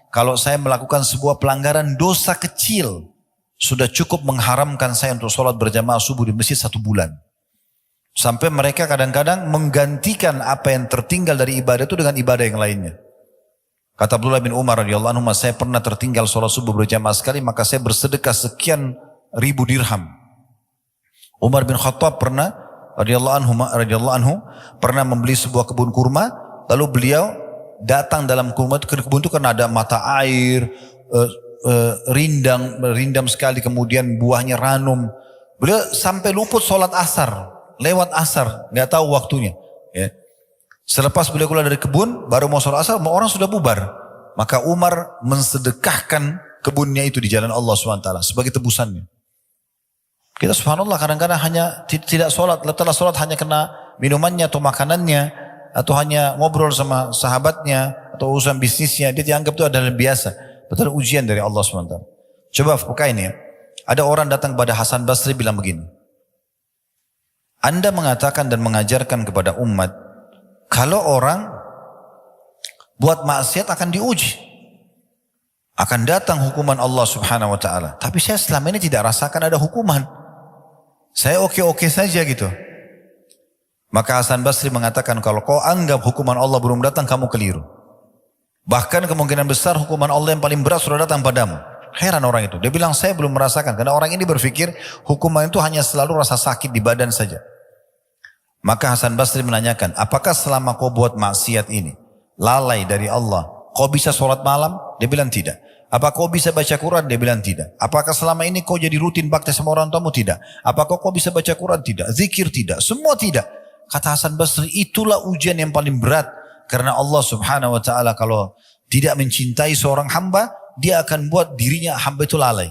kalau saya melakukan sebuah pelanggaran dosa kecil sudah cukup mengharamkan saya untuk sholat berjamaah subuh di masjid 1 bulan. Sampai mereka kadang-kadang menggantikan apa yang tertinggal dari ibadah itu dengan ibadah yang lainnya. Kata Abdullah bin Umar radhiyallahu anhu, saya pernah tertinggal sholat subuh berjamaah sekali, maka saya bersedekah sekian ribu dirham. Umar bin Khattab pernah radhiyallahu anhu pernah membeli sebuah kebun kurma, lalu beliau datang dalam kebun itu karena ada mata air, rindam sekali, kemudian buahnya ranum. Beliau sampai luput sholat asar, lewat asar, nggak tahu waktunya. Ya. Selepas beliau keluar dari kebun, baru mau sholat asar, orang sudah bubar. Maka Umar mensedekahkan kebunnya itu di jalan Allah SWT sebagai tebusannya. Kita subhanallah kadang-kadang hanya tidak sholat, setelah sholat hanya kena minumannya atau makanannya, atau hanya ngobrol sama sahabatnya, atau urusan bisnisnya, dia dianggap itu adalah biasa. Betul ujian dari Allah SWT. Coba pakai ini ya. Ada orang datang kepada Hasan Basri bilang begini, Anda mengatakan dan mengajarkan kepada umat, kalau orang buat maksiat akan diuji. Akan datang hukuman Allah Subhanahu wa ta'ala. Tapi saya selama ini tidak rasakan ada hukuman. Saya oke-oke saja gitu. Maka Hasan Basri mengatakan, kalau kau anggap hukuman Allah belum datang, kamu keliru. Bahkan kemungkinan besar hukuman Allah yang paling berat sudah datang padamu. Heran orang itu. Dia bilang, saya belum merasakan. Karena orang ini berpikir hukuman itu hanya selalu rasa sakit di badan saja. Maka Hasan Basri menanyakan, apakah selama kau buat maksiat ini, lalai dari Allah, kau bisa sholat malam? Dia bilang tidak. Apa kau bisa baca Quran? Dia bilang tidak. Apakah selama ini kau jadi rutin bakti sama orang tuamu? Tidak. Apakah kau bisa baca Quran? Tidak. Zikir? Tidak. Semua tidak. Kata Hasan Basri, itulah ujian yang paling berat. Karena Allah Subhanahu wa ta'ala kalau tidak mencintai seorang hamba, dia akan buat dirinya hamba itu lalai.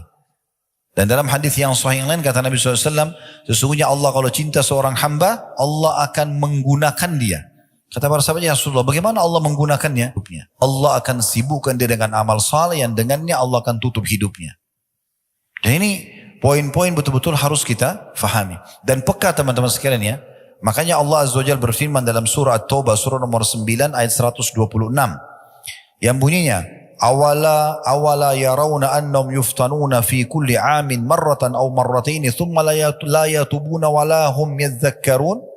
Dan dalam hadis yang sahih yang lain kata Nabi SAW, sesungguhnya Allah kalau cinta seorang hamba, Allah akan menggunakan dia. Kata para sahabat, ya Rasulullah, bagaimana Allah menggunakannya? Allah akan sibukkan dia dengan amal saleh yang dengannya Allah akan tutup hidupnya. Dan ini poin-poin betul-betul harus kita fahami. Dan peka teman-teman sekalian ya. Makanya Allah Azza wa Jalla berfirman dalam surah At-Taubah, surah nomor 9 ayat 126. Yang bunyinya, awala yarawna annahum yuftanuna fi kulli amin marratan aw marrataini thumma la yatubuna wala hum yadhakkarun.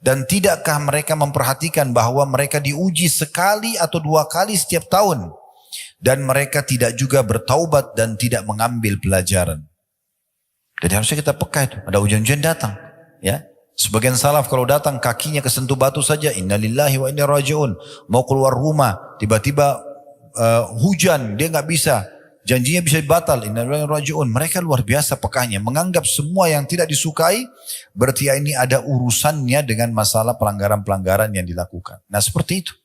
Dan tidakkah mereka memperhatikan bahwa mereka diuji sekali atau 2 kali setiap tahun, dan mereka tidak juga bertaubat dan tidak mengambil pelajaran. Jadi harusnya kita peka itu, ada ujian-ujian datang ya. Sebagian salaf kalau datang kakinya kesentuh batu saja, innalillahi wa inna raji'un, mau keluar rumah tiba-tiba hujan, dia nggak bisa, janjinya bisa batal, innalillahi wa raji'un. Mereka luar biasa pekanya, menganggap semua yang tidak disukai berarti ini ada urusannya dengan masalah pelanggaran-pelanggaran yang dilakukan. Nah seperti itu.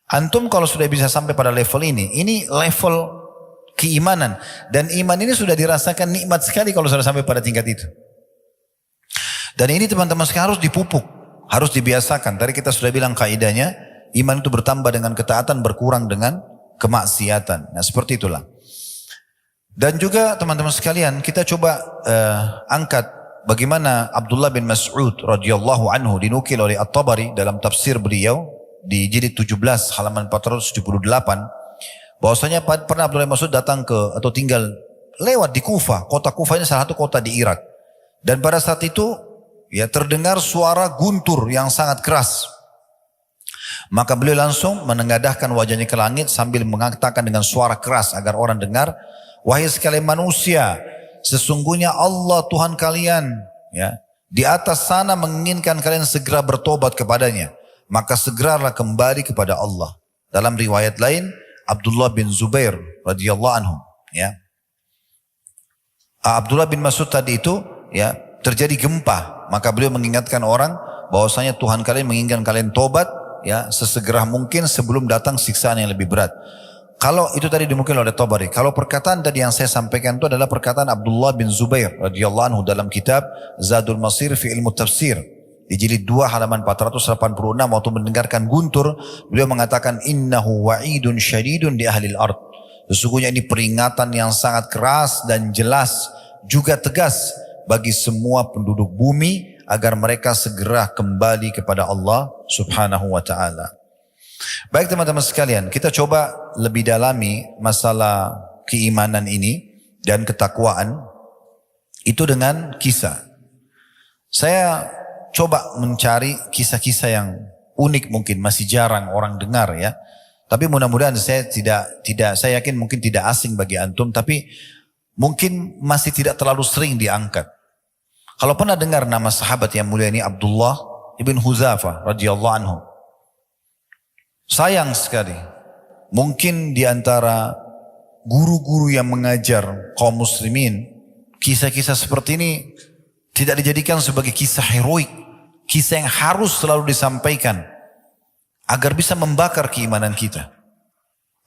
Antum kalau sudah bisa sampai pada level ini level keimanan. Dan iman ini sudah dirasakan nikmat sekali kalau sudah sampai pada tingkat itu. Dan ini teman-teman sekarang harus dipupuk, harus dibiasakan. Tadi kita sudah bilang kaidahnya, iman itu bertambah dengan ketaatan, berkurang dengan kemaksiatan. Nah seperti itulah. Dan juga teman-teman sekalian, kita coba angkat bagaimana Abdullah bin Mas'ud radhiyallahu anhu dinukil oleh At-Tabari dalam tafsir beliau di jilid 17 halaman 478, bahwasanya pernah Abdullah bin Mas'ud datang ke atau tinggal lewat di Kufah. Kota Kufah ini salah satu kota di Irak. Dan pada saat itu ya terdengar suara guntur yang sangat keras. Maka beliau langsung menengadahkan wajahnya ke langit sambil mengatakan dengan suara keras agar orang dengar, wahai sekalian manusia, sesungguhnya Allah Tuhan kalian ya di atas sana menginginkan kalian segera bertobat kepadanya, maka segeralah kembali kepada Allah. Dalam riwayat lain Abdullah bin Zubair radhiyallahu anhu ya. Abdullah bin Mas'ud tadi itu ya terjadi gempa, maka beliau mengingatkan orang bahwasanya Tuhan kalian menginginkan kalian tobat ya sesegera mungkin sebelum datang siksaan yang lebih berat. Kalau itu tadi dimungkin oleh Tabari. Kalau perkataan tadi yang saya sampaikan itu adalah perkataan Abdullah bin Zubair radhiyallahu anhu dalam kitab Zadul Masir fi Ilmu Tafsir di jilid 2 halaman 486. Waktu mendengarkan guntur, beliau mengatakan innahu wa'idun syadidun di ahlil ard. Sesungguhnya ini peringatan yang sangat keras dan jelas juga tegas bagi semua penduduk bumi agar mereka segera kembali kepada Allah Subhanahu wa taala. Baik teman-teman sekalian, kita coba lebih dalami masalah keimanan ini dan ketakwaan itu dengan kisah. Saya coba mencari kisah-kisah yang unik, mungkin masih jarang orang dengar ya. Tapi mudah-mudahan saya saya yakin mungkin tidak asing bagi antum, tapi mungkin masih tidak terlalu sering diangkat. Kalau pernah dengar nama sahabat yang mulia ini Abdullah ibn Hudzafah radhiyallahu anhu. Sayang sekali, mungkin di antara guru-guru yang mengajar kaum muslimin, kisah-kisah seperti ini tidak dijadikan sebagai kisah heroik, kisah yang harus selalu disampaikan agar bisa membakar keimanan kita.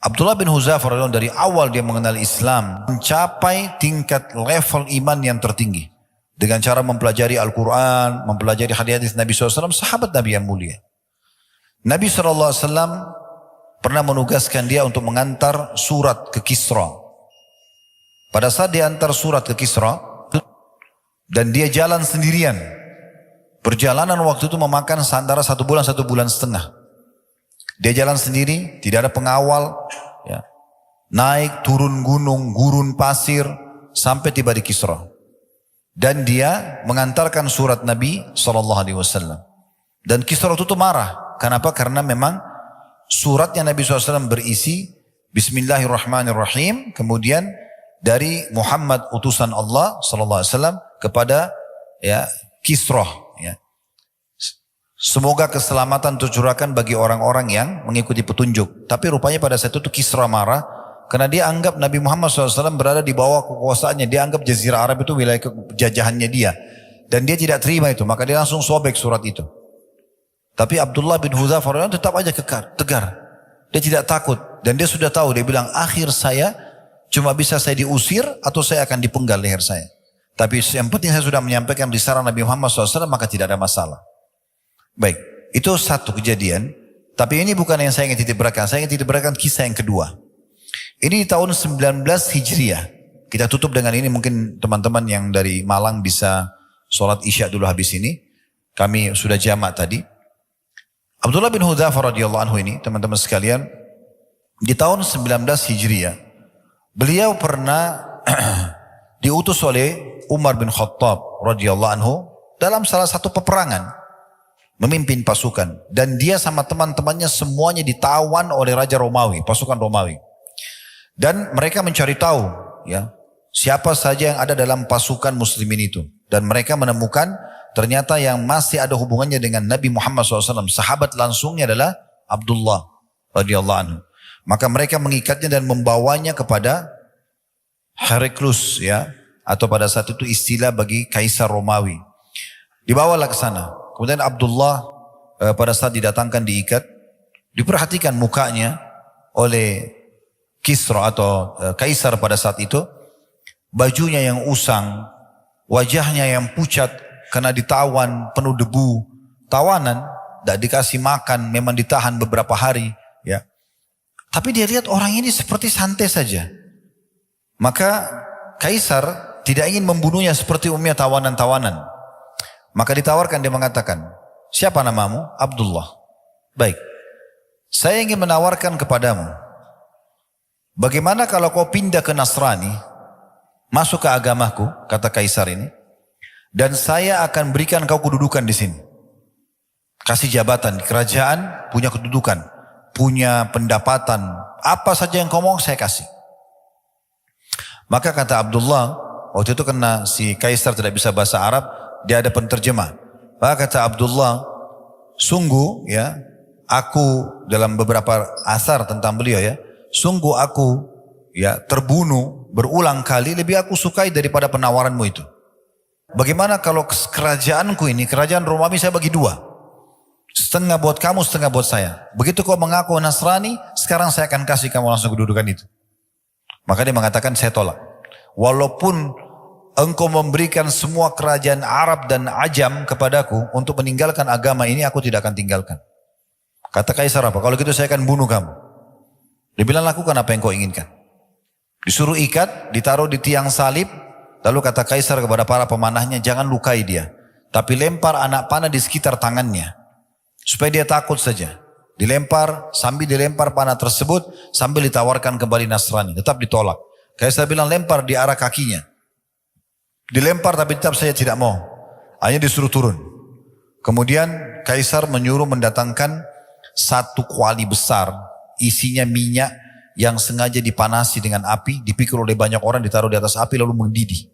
Abdullah bin Hudzafah radhiyallahu anhu dari awal dia mengenal Islam mencapai tingkat level iman yang tertinggi dengan cara mempelajari Al-Quran, mempelajari hadis Nabi SAW, sahabat Nabi yang mulia. Nabi SAW pernah menugaskan dia untuk mengantar surat ke Kisra. Pada saat dia antar surat ke Kisra dan dia jalan sendirian. Perjalanan waktu itu memakan antara 1 bulan, 1,5 bulan. Dia jalan sendiri, tidak ada pengawal. Ya. Naik, turun gunung, gurun pasir, sampai tiba di Kisra. Dan dia mengantarkan surat Nabi SAW. Dan Kisra itu marah. Kenapa? Karena memang suratnya Nabi SAW berisi Bismillahirrahmanirrahim, kemudian dari Muhammad utusan Allah SAW kepada ya Kisra. Ya. Semoga keselamatan tercurahkan bagi orang-orang yang mengikuti petunjuk. Tapi rupanya pada saat itu Kisra marah karena dia anggap Nabi Muhammad SAW berada di bawah kekuasaannya. Dia anggap Jazirah Arab itu wilayah jajahannya dia. Dan dia tidak terima itu, maka dia langsung sobek surat itu. Tapi Abdullah bin Hudzafah tetap aja tegar. Dia tidak takut. Dan dia sudah tahu, dia bilang, akhir saya cuma bisa saya diusir atau saya akan dipenggal leher saya. Tapi yang penting saya sudah menyampaikan risalah Nabi Muhammad SAW, maka tidak ada masalah. Baik, itu satu kejadian. Tapi ini bukan yang saya ingin titip beratkan. Saya ingin titip beratkan kisah yang kedua. Ini di tahun 19 Hijriah. Kita tutup dengan ini, mungkin teman-teman yang dari Malang bisa sholat Isya dulu habis ini. Kami sudah jamak tadi. Abdullah bin Hudzafah radhiyallahu anhu ini, teman-teman sekalian, di tahun 19 Hijriah, beliau pernah diutus oleh Umar bin Khattab radhiyallahu anhu dalam salah satu peperangan, memimpin pasukan, dan dia sama teman-temannya semuanya ditawan oleh Raja Romawi, pasukan Romawi. Dan mereka mencari tahu ya, siapa saja yang ada dalam pasukan muslimin itu, dan mereka menemukan ternyata yang masih ada hubungannya dengan Nabi Muhammad SAW. Sahabat langsungnya adalah Abdullah radhiyallahu anhu. Maka mereka mengikatnya dan membawanya kepada Heraklius ya, atau pada saat itu istilah bagi Kaisar Romawi. Dibawalah ke sana. Kemudian Abdullah pada saat didatangkan diikat, diperhatikan mukanya oleh Kisra atau Kaisar pada saat itu, bajunya yang usang, wajahnya yang pucat karena ditawan penuh debu, tawanan, tidak dikasih makan, memang ditahan beberapa hari, ya. Tapi dia lihat orang ini seperti santai saja. Maka Kaisar tidak ingin membunuhnya seperti umumnya tawanan-tawanan. Maka ditawarkan, dia mengatakan, siapa namamu? Abdullah. Baik, saya ingin menawarkan kepadamu, bagaimana kalau kau pindah ke Nasrani, masuk ke agamaku, kata Kaisar ini, dan saya akan berikan kau kedudukan di sini. Kasih jabatan di kerajaan, punya kedudukan, punya pendapatan, apa saja yang kau mau saya kasih. Maka kata Abdullah, waktu itu karena si Kaisar tidak bisa bahasa Arab, dia ada penterjemah. Maka kata Abdullah, sungguh ya, aku dalam beberapa asar tentang beliau ya, sungguh aku ya terbunuh berulang kali, lebih aku sukai daripada penawaranmu itu. Bagaimana kalau kerajaanku ini, kerajaan Romawi saya bagi dua. Setengah buat kamu, setengah buat saya. Begitu kau mengaku Nasrani, sekarang saya akan kasih kamu langsung kedudukan itu. Maka dia mengatakan, saya tolak. Walaupun engkau memberikan semua kerajaan Arab dan Ajam kepadaku untuk meninggalkan agama ini, aku tidak akan tinggalkan. Kata Kaisar apa? Kalau gitu saya akan bunuh kamu. Dia bilang, lakukan apa yang kau inginkan. Disuruh ikat, ditaruh di tiang salib. Lalu kata Kaisar kepada para pemanahnya, jangan lukai dia, tapi lempar anak panah di sekitar tangannya, supaya dia takut saja. Dilempar, sambil dilempar panah tersebut, sambil ditawarkan kembali Nasrani. Tetap ditolak. Kaisar bilang, lempar di arah kakinya. Dilempar tapi tetap saya tidak mau. Hanya disuruh turun. Kemudian Kaisar menyuruh mendatangkan satu kuali besar, isinya minyak yang sengaja dipanasi dengan api, dipikul oleh banyak orang, ditaruh di atas api lalu mendidih.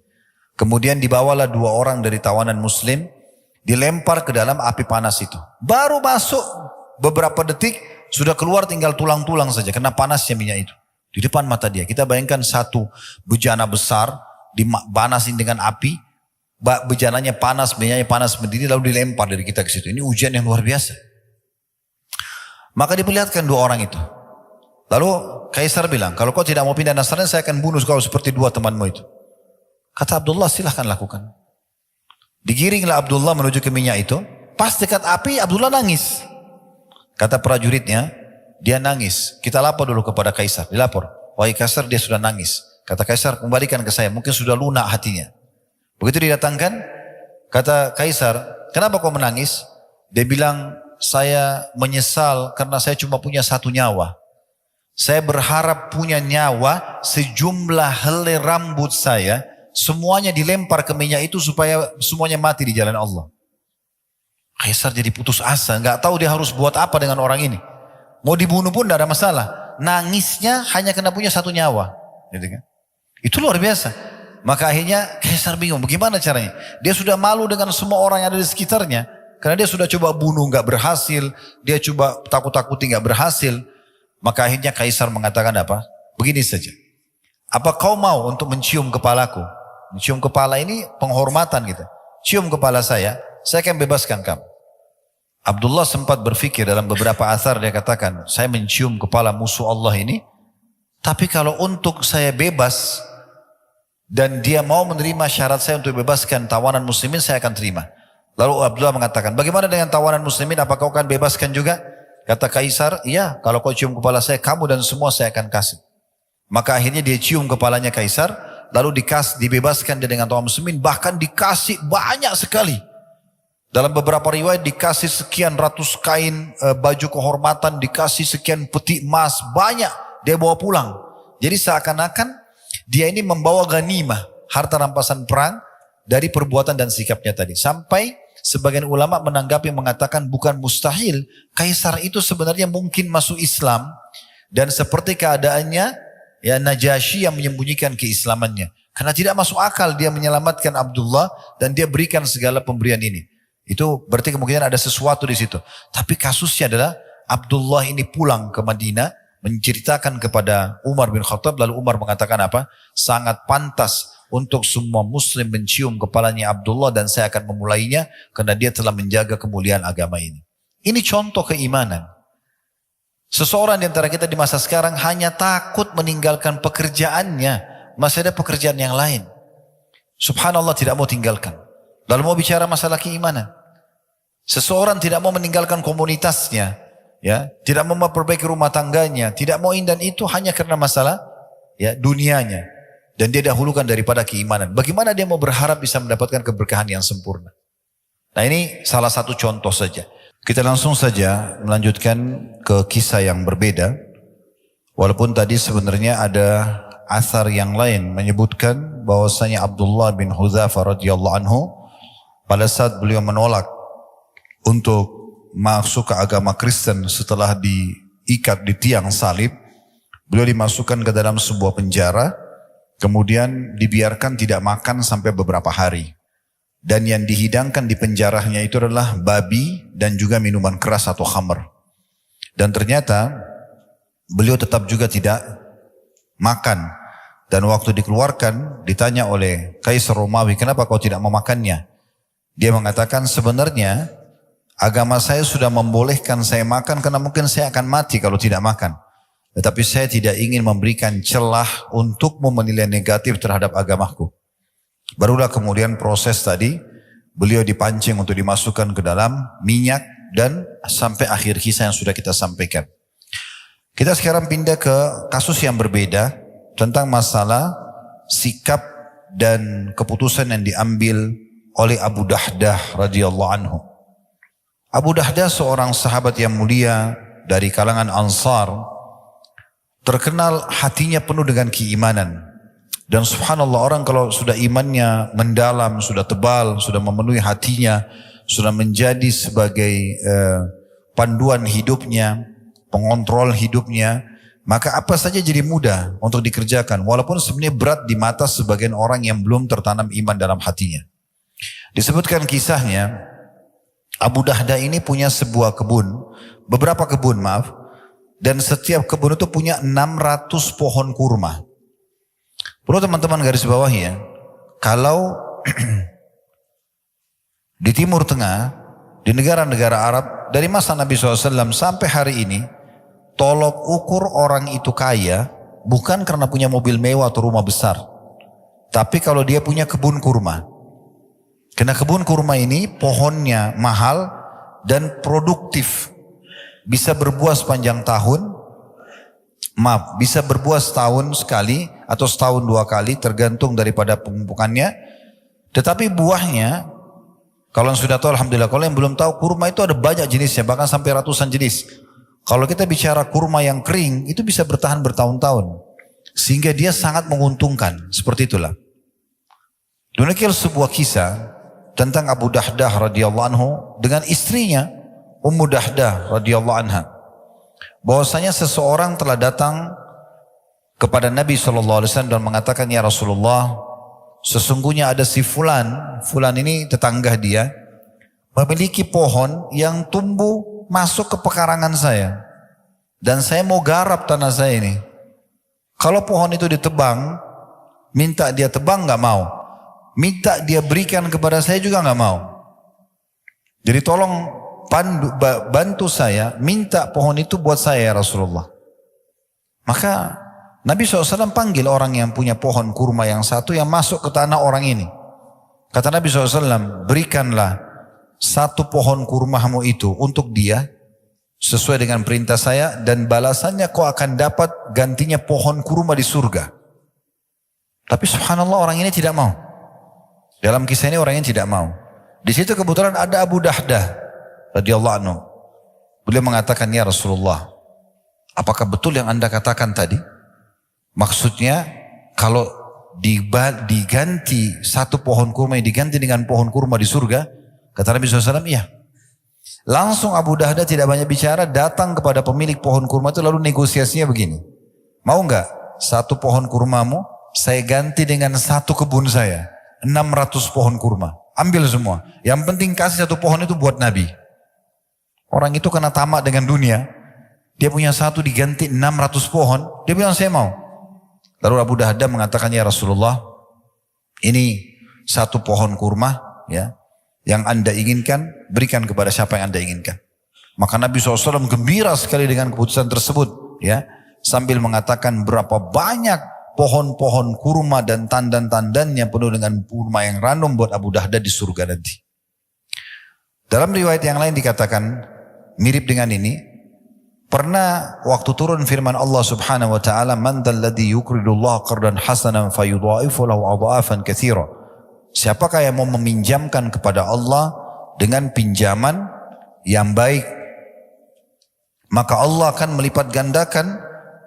Kemudian dibawalah 2 orang dari tawanan muslim, dilempar ke dalam api panas itu. Baru masuk beberapa detik, sudah keluar tinggal tulang-tulang saja, karena panasnya minyak itu. Di depan mata dia, kita bayangkan satu bejana besar, dipanasin dengan api, bejananya panas, minyaknya panas mendidih, lalu dilempar dari kita ke situ. Ini ujian yang luar biasa. Maka diperlihatkan 2 orang itu. Lalu Kaisar bilang, kalau kau tidak mau pindah Nasrani, saya akan bunuh kau seperti 2 temanmu itu. Kata Abdullah, silahkan lakukan. Digiringlah Abdullah menuju ke minyak itu. Pas dekat api, Abdullah nangis. Kata prajuritnya, dia nangis. Kita lapor dulu kepada Kaisar. Dilapor, wahai Kaisar, dia sudah nangis. Kata Kaisar, kembalikan ke saya, mungkin sudah lunak hatinya. Begitu didatangkan, kata Kaisar, kenapa kau menangis? Dia bilang, saya menyesal karena saya cuma punya 1 nyawa. Saya berharap punya nyawa, sejumlah helai rambut saya, semuanya dilempar ke minyak itu supaya semuanya mati di jalan Allah. Kaisar jadi putus asa, nggak tahu dia harus buat apa dengan orang ini. Mau dibunuh pun tidak ada masalah. Nangisnya hanya karena punya 1 nyawa. Gitu kan? Itu luar biasa. Maka akhirnya Kaisar bingung, bagaimana caranya? Dia sudah malu dengan semua orang yang ada di sekitarnya. Karena dia sudah coba bunuh, nggak berhasil. Dia coba takut-takuti, nggak berhasil. Maka akhirnya Kaisar mengatakan apa? Begini saja. Apa kau mau untuk mencium kepalaku? Mencium kepala ini penghormatan gitu. Cium kepala saya akan bebaskan kamu. Abdullah sempat berpikir dalam beberapa asar, dia katakan, saya mencium kepala musuh Allah ini, tapi kalau untuk saya bebas, dan dia mau menerima syarat saya untuk bebaskan tawanan muslimin, saya akan terima. Lalu Abdullah mengatakan, bagaimana dengan tawanan muslimin, apakah kau akan bebaskan juga? Kata Kaisar, iya, kalau kau cium kepala saya, kamu dan semua saya akan kasih. Maka akhirnya dia cium kepalanya Kaisar, lalu dibebaskan dia dengan tawanan muslimin, bahkan dikasih banyak sekali. Dalam beberapa riwayat dikasih sekian ratus kain baju kehormatan, dikasih sekian peti emas, banyak dia bawa pulang. Jadi seakan-akan dia ini membawa ganimah, harta rampasan perang dari perbuatan dan sikapnya tadi. Sampai sebagian ulama menanggapi mengatakan bukan mustahil, Kaisar itu sebenarnya mungkin masuk Islam dan seperti keadaannya ya Najasyi yang menyembunyikan keislamannya. Karena tidak masuk akal dia menyelamatkan Abdullah dan dia berikan segala pemberian ini. Itu berarti kemungkinan ada sesuatu di situ. Tapi kasusnya adalah Abdullah ini pulang ke Madinah menceritakan kepada Umar bin Khattab, lalu Umar mengatakan apa? Sangat pantas untuk semua muslim mencium kepalanya Abdullah dan saya akan memulainya karena dia telah menjaga kemuliaan agama ini. Ini contoh keimanan. Seseorang di antara kita di masa sekarang hanya takut meninggalkan pekerjaannya. Masih ada pekerjaan yang lain. Subhanallah, tidak mau tinggalkan. Lalu mau bicara masalah keimanan. Seseorang tidak mau meninggalkan komunitasnya, ya, tidak mau memperbaiki rumah tangganya, tidak mau ini dan itu hanya karena masalah ya dunianya. Dan dia dahulukan daripada keimanan. Bagaimana dia mau berharap bisa mendapatkan keberkahan yang sempurna? Nah, ini salah satu contoh saja. Kita langsung saja melanjutkan ke kisah yang berbeda. Walaupun tadi sebenarnya ada asar yang lain menyebutkan bahwasanya Abdullah bin Hudzafah radhiyallahu anhu pada saat beliau menolak untuk masuk ke agama Kristen setelah diikat di tiang salib, beliau dimasukkan ke dalam sebuah penjara, kemudian dibiarkan tidak makan sampai beberapa hari. Dan yang dihidangkan di penjaranya itu adalah babi dan juga minuman keras atau khamr. Dan ternyata beliau tetap juga tidak makan. Dan waktu dikeluarkan ditanya oleh Kaisar Romawi, kenapa kau tidak memakannya? Dia mengatakan sebenarnya agama saya sudah membolehkan saya makan karena mungkin saya akan mati kalau tidak makan. Tetapi saya tidak ingin memberikan celah untukmu menilai negatif terhadap agamaku. Barulah kemudian proses tadi, beliau dipancing untuk dimasukkan ke dalam minyak dan sampai akhir kisah yang sudah kita sampaikan. Kita sekarang pindah ke kasus yang berbeda tentang masalah sikap dan keputusan yang diambil oleh Abu Dahdah radhiyallahu anhu. Abu Dahdah seorang sahabat yang mulia dari kalangan Ansar, terkenal hatinya penuh dengan keimanan. Dan subhanallah, orang kalau sudah imannya mendalam, sudah tebal, sudah memenuhi hatinya, sudah menjadi sebagai panduan hidupnya, pengontrol hidupnya, maka apa saja jadi mudah untuk dikerjakan. Walaupun sebenarnya berat di mata sebagian orang yang belum tertanam iman dalam hatinya. Disebutkan kisahnya, Abu Dahdah ini punya sebuah kebun, beberapa kebun maaf, dan setiap kebun itu punya 600 pohon kurma. Perlu teman-teman garis bawahi ya, kalau di Timur Tengah, di negara-negara Arab, dari masa Nabi SAW sampai hari ini, tolok ukur orang itu kaya, bukan karena punya mobil mewah atau rumah besar, tapi kalau dia punya kebun kurma. Karena kebun kurma ini pohonnya mahal dan produktif, bisa berbuah sepanjang tahun, bisa berbuah setahun sekali atau setahun 2 kali tergantung daripada pemumpukannya. Tetapi buahnya, kalau yang sudah tahu alhamdulillah, kalau yang belum tahu, kurma itu ada banyak jenisnya, bahkan sampai ratusan jenis. Kalau kita bicara kurma yang kering, itu bisa bertahan bertahun-tahun, sehingga dia sangat menguntungkan. Seperti itulah. Demikian sebuah kisah tentang Abu Dahdah radhiyallahu anhu dengan istrinya Ummu Dahdah radhiyallahu anha. Bahwasanya seseorang telah datang kepada Nabi SAW dan mengatakan, ya Rasulullah, sesungguhnya ada si Fulan ini tetangga dia, memiliki pohon yang tumbuh masuk ke pekarangan saya. Dan saya mau garap tanah saya ini. Kalau pohon itu ditebang, minta dia tebang gak mau. Minta dia berikan kepada saya juga gak mau. Jadi tolong bantu saya, minta pohon itu buat saya ya Rasulullah. Maka Nabi SAW panggil orang yang punya pohon kurma yang satu yang masuk ke tanah orang ini. Kata Nabi SAW, berikanlah satu pohon kurmamu itu untuk dia sesuai dengan perintah saya, dan balasannya kau akan dapat gantinya pohon kurma di surga. Tapi subhanallah, orang ini tidak mau. Dalam kisah ini orang ini tidak mau. Di situ kebetulan ada Abu Dahdah radhiyallahu anhu. Beliau mengatakan, ya Rasulullah, apakah betul yang anda katakan tadi? Maksudnya kalau diganti satu pohon kurma diganti dengan pohon kurma di surga? Kata Nabi SAW, iya. Langsung Abu Dahdah tidak banyak bicara, datang kepada pemilik pohon kurma itu, lalu negosiasinya begini. Mau enggak satu pohon kurmamu saya ganti dengan satu kebun saya, 600 pohon kurma. Ambil semua. Yang penting kasih satu pohon itu buat Nabi. Orang itu kena tamak dengan dunia. Dia punya satu diganti 600 pohon. Dia bilang saya mau. Lalu Abu Dahdah mengatakan, ya Rasulullah, ini satu pohon kurma ya, yang anda inginkan, berikan kepada siapa yang anda inginkan. Maka Nabi SAW gembira sekali dengan keputusan tersebut, ya, sambil mengatakan berapa banyak pohon-pohon kurma dan tandan-tandannya penuh dengan kurma yang ranum buat Abu Dahdah di surga nanti. Dalam riwayat yang lain dikatakan mirip dengan ini, pernah waktu turun firman Allah Subhanahu wa taala, "Man dzalladzi yuqridullaha qardan hasanan fayudha'ifu lahu adha'afan katsira." Siapakah yang mau meminjamkan kepada Allah dengan pinjaman yang baik, maka Allah akan melipat gandakan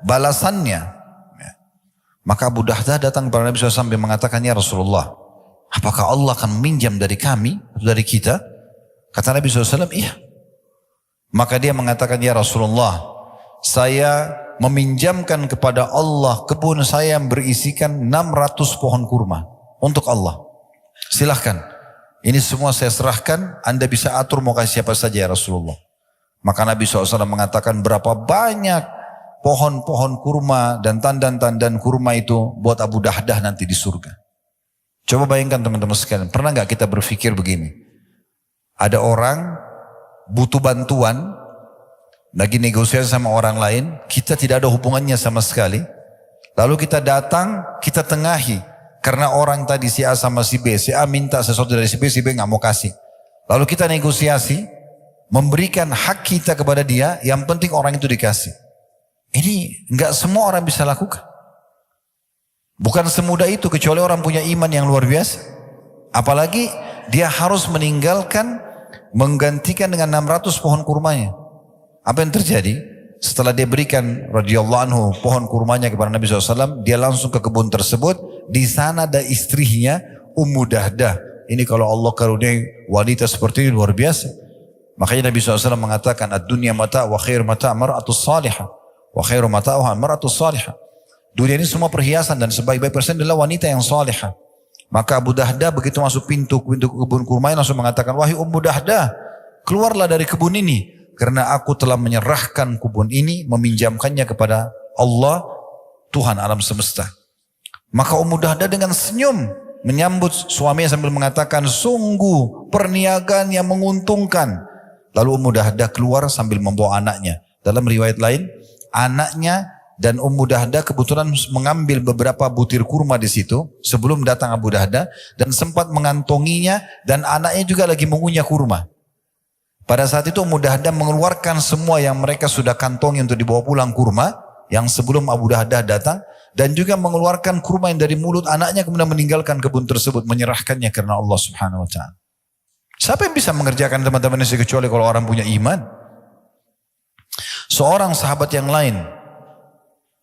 balasannya. Maka Abu Dahdah datang kepada Nabi SAW sambil mengatakan, "Ya Rasulullah, apakah Allah akan meminjam dari kami, dari kita?" Kata Nabi SAW, "Iya." Maka dia mengatakan, "Ya Rasulullah, saya meminjamkan kepada Allah kebun saya yang berisikan 600 pohon kurma untuk Allah. Silahkan, ini semua saya serahkan, Anda bisa atur mau kasih siapa saja ya Rasulullah." Maka Nabi SAW mengatakan berapa banyak pohon-pohon kurma dan tandan-tandan kurma itu buat Abu Dahdah nanti di surga. Coba bayangkan teman-teman sekalian, pernah gak kita berpikir begini? Ada orang butuh bantuan, lagi negosiasi sama orang lain, kita tidak ada hubungannya sama sekali. Lalu kita datang, kita tengahi. Karena orang tadi si A sama si B, si A minta sesuatu dari si B gak mau kasih. Lalu kita negosiasi, memberikan hak kita kepada dia, yang penting orang itu dikasih. Ini gak semua orang bisa lakukan. Bukan semudah itu kecuali orang punya iman yang luar biasa. Apalagi dia harus meninggalkan, menggantikan dengan 600 pohon kurmanya. Apa yang terjadi? Setelah dia berikan radhiyallahu anhu pohon kurmanya kepada Nabi SAW, dia langsung ke kebun tersebut. Di sana ada istrinya Ummu Dahdah. Ini kalau Allah karuniai wanita seperti ini luar biasa. Makanya Nabi SAW mengatakan, "Ad-dunya mata' wa khair mata' mar'atus salihah wa khairu mata'uha mar'atus salihah." Dunia ini semua perhiasan dan sebaik-baik persen adalah wanita yang salihah. Maka Abu Dahdah begitu masuk pintu kebun kurma langsung mengatakan, "Wahai Ummu Dahdah, keluarlah dari kebun ini. Karena aku telah menyerahkan kebun ini, meminjamkannya kepada Allah, Tuhan alam semesta." Maka Ummu Dahdah dengan senyum menyambut suaminya sambil mengatakan, "Sungguh perniagaan yang menguntungkan." Lalu Ummu Dahdah keluar sambil membawa anaknya. Dalam riwayat lain, anaknya dan Ummu Dahdah kebetulan mengambil beberapa butir kurma di situ sebelum datang Abu Dahdah dan sempat mengantonginya, dan anaknya juga lagi mengunyah kurma. Pada saat itu Ummu Dahdah mengeluarkan semua yang mereka sudah kantongi untuk dibawa pulang kurma yang sebelum Abu Dahdah datang, dan juga mengeluarkan kurma yang dari mulut anaknya, kemudian meninggalkan kebun tersebut, menyerahkannya karena Allah Subhanahu wa taala. Siapa yang bisa mengerjakan teman-teman ini kecuali kalau orang punya iman? Seorang sahabat yang lain,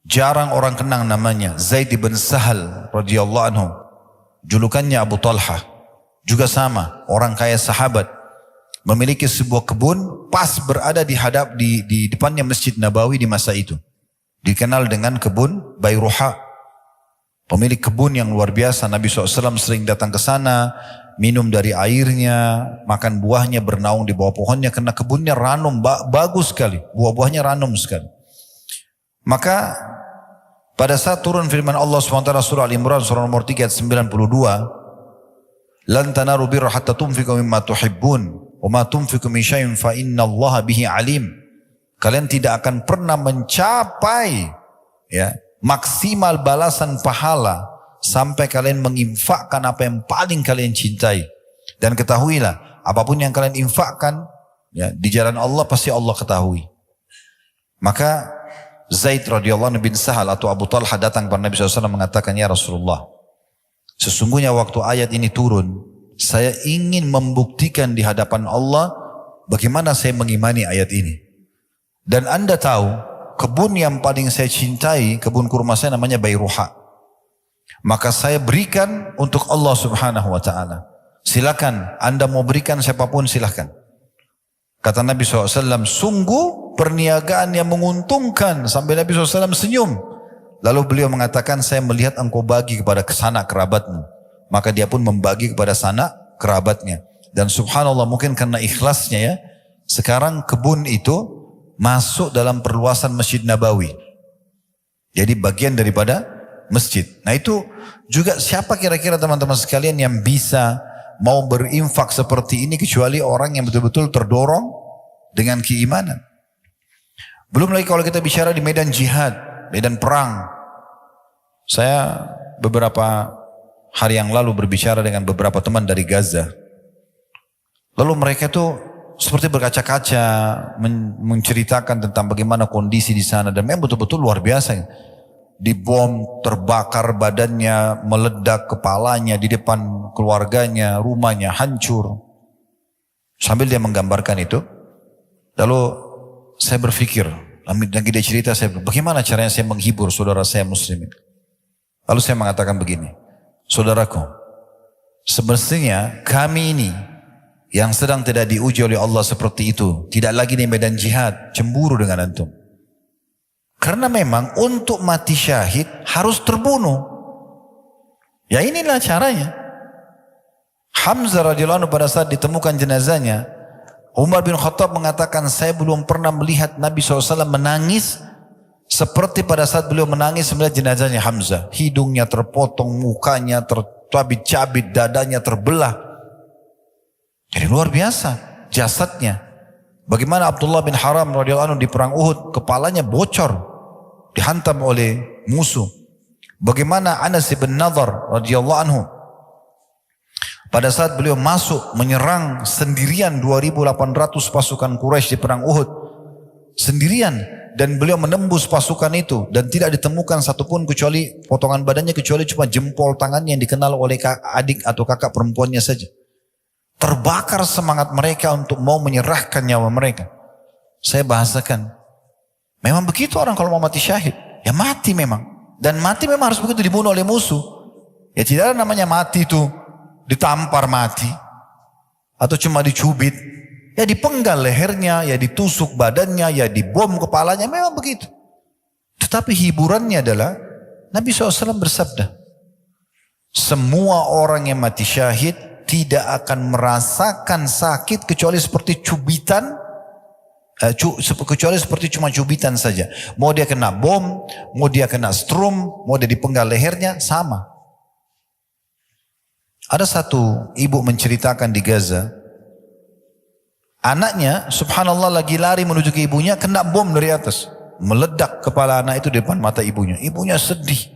jarang orang kenang namanya, Zaid bin Sahal radhiyallahu anhu, julukannya Abu Talha, juga sama, orang kaya sahabat, memiliki sebuah kebun pas berada di depannya Masjid Nabawi di masa itu. Dikenal dengan kebun Bayruha. Pemilik kebun yang luar biasa. Nabi SAW sering datang ke sana, minum dari airnya, makan buahnya, bernaung di bawah pohonnya, karena kebunnya ranum, bagus sekali, buah-buahnya ranum sekali. Maka pada saat turun firman Allah SWT surah Al-Imran surah nomor 3 ayat 92, "Lan tanaru birra hatta tunfiqu mimma tuhibbun wa ma tunfiqu min syai'in fa innallaha bihi alim." Kalian tidak akan pernah mencapai maksimal balasan pahala sampai kalian menginfakkan apa yang paling kalian cintai. Dan ketahuilah, apapun yang kalian infakkan di jalan Allah pasti Allah ketahui. Maka Zaid radhiyallahu anhu bin Sahal atau Abu Talha datang kepada Nabi SAW mengatakan, "Ya Rasulullah, sesungguhnya waktu ayat ini turun, saya ingin membuktikan di hadapan Allah bagaimana saya mengimani ayat ini. Dan Anda tahu, kebun yang paling saya cintai, kebun kurma saya namanya Bayruha. Maka saya berikan untuk Allah Subhanahu wa ta'ala. Silakan, Anda mau berikan siapapun silakan." Kata Nabi SAW, "Sungguh perniagaan yang menguntungkan." Sampai Nabi SAW senyum. Lalu beliau mengatakan, "Saya melihat engkau bagi kepada sanak kerabatmu." Maka dia pun membagi kepada sanak kerabatnya. Dan subhanallah, mungkin karena ikhlasnya ya, sekarang kebun itu masuk dalam perluasan Masjid Nabawi. Jadi bagian daripada masjid. Nah itu juga siapa kira-kira teman-teman sekalian yang bisa mau berinfak seperti ini kecuali orang yang betul-betul terdorong dengan keimanan. Belum lagi kalau kita bicara di medan jihad, medan perang. Saya beberapa hari yang lalu berbicara dengan beberapa teman dari Gaza. Lalu mereka tuh seperti berkaca-kaca menceritakan tentang bagaimana kondisi di sana. Dan memang betul-betul luar biasa. Dibom, terbakar badannya, meledak kepalanya di depan keluarganya, rumahnya hancur. Sambil dia menggambarkan itu, lalu saya berpikir, lagi dia cerita, bagaimana caranya saya menghibur saudara saya muslimin. Lalu saya mengatakan begini, saudaraku, semestinya kami ini yang sedang tidak diuji oleh Allah seperti itu, tidak lagi di medan jihad, cemburu dengan antum. Karena memang untuk mati syahid harus terbunuh. Ya inilah caranya. Hamzah radhiyallahu anhu pada saat ditemukan jenazahnya, Umar bin Khattab mengatakan, saya belum pernah melihat Nabi SAW menangis seperti pada saat beliau menangis melihat jenazahnya Hamzah. Hidungnya terpotong, mukanya tercabit-cabit, dadanya terbelah. Jadi luar biasa jasadnya. Bagaimana Abdullah bin Haram radhiyallahu anhu di perang Uhud, kepalanya bocor, dihantam oleh musuh. Bagaimana Anas bin Nadhr radhiyallahu anhu pada saat beliau masuk menyerang sendirian 2.800 pasukan Quraisy di perang Uhud sendirian, dan beliau menembus pasukan itu dan tidak ditemukan satupun kecuali potongan badannya, kecuali cuma jempol tangannya yang dikenal oleh adik atau kakak perempuannya saja. Terbakar semangat mereka untuk mau menyerahkan nyawa mereka. Saya bahasakan, memang begitu orang kalau mau mati syahid, ya mati memang. Dan mati memang harus begitu, dibunuh oleh musuh. Ya tidak ada namanya mati itu ditampar mati atau cuma dicubit. Ya dipenggal lehernya, ya ditusuk badannya, ya dibom kepalanya, memang begitu. Tetapi hiburannya adalah Nabi SAW bersabda, semua orang yang mati syahid tidak akan merasakan sakit kecuali seperti cubitan, kecuali seperti cuma cubitan saja. Mau dia kena bom, mau dia kena strum, mau dia dipenggal lehernya, sama. Ada satu ibu menceritakan di Gaza, anaknya subhanallah lagi lari menuju ke ibunya, kena bom dari atas, meledak kepala anak itu di depan mata ibunya. Ibunya sedih,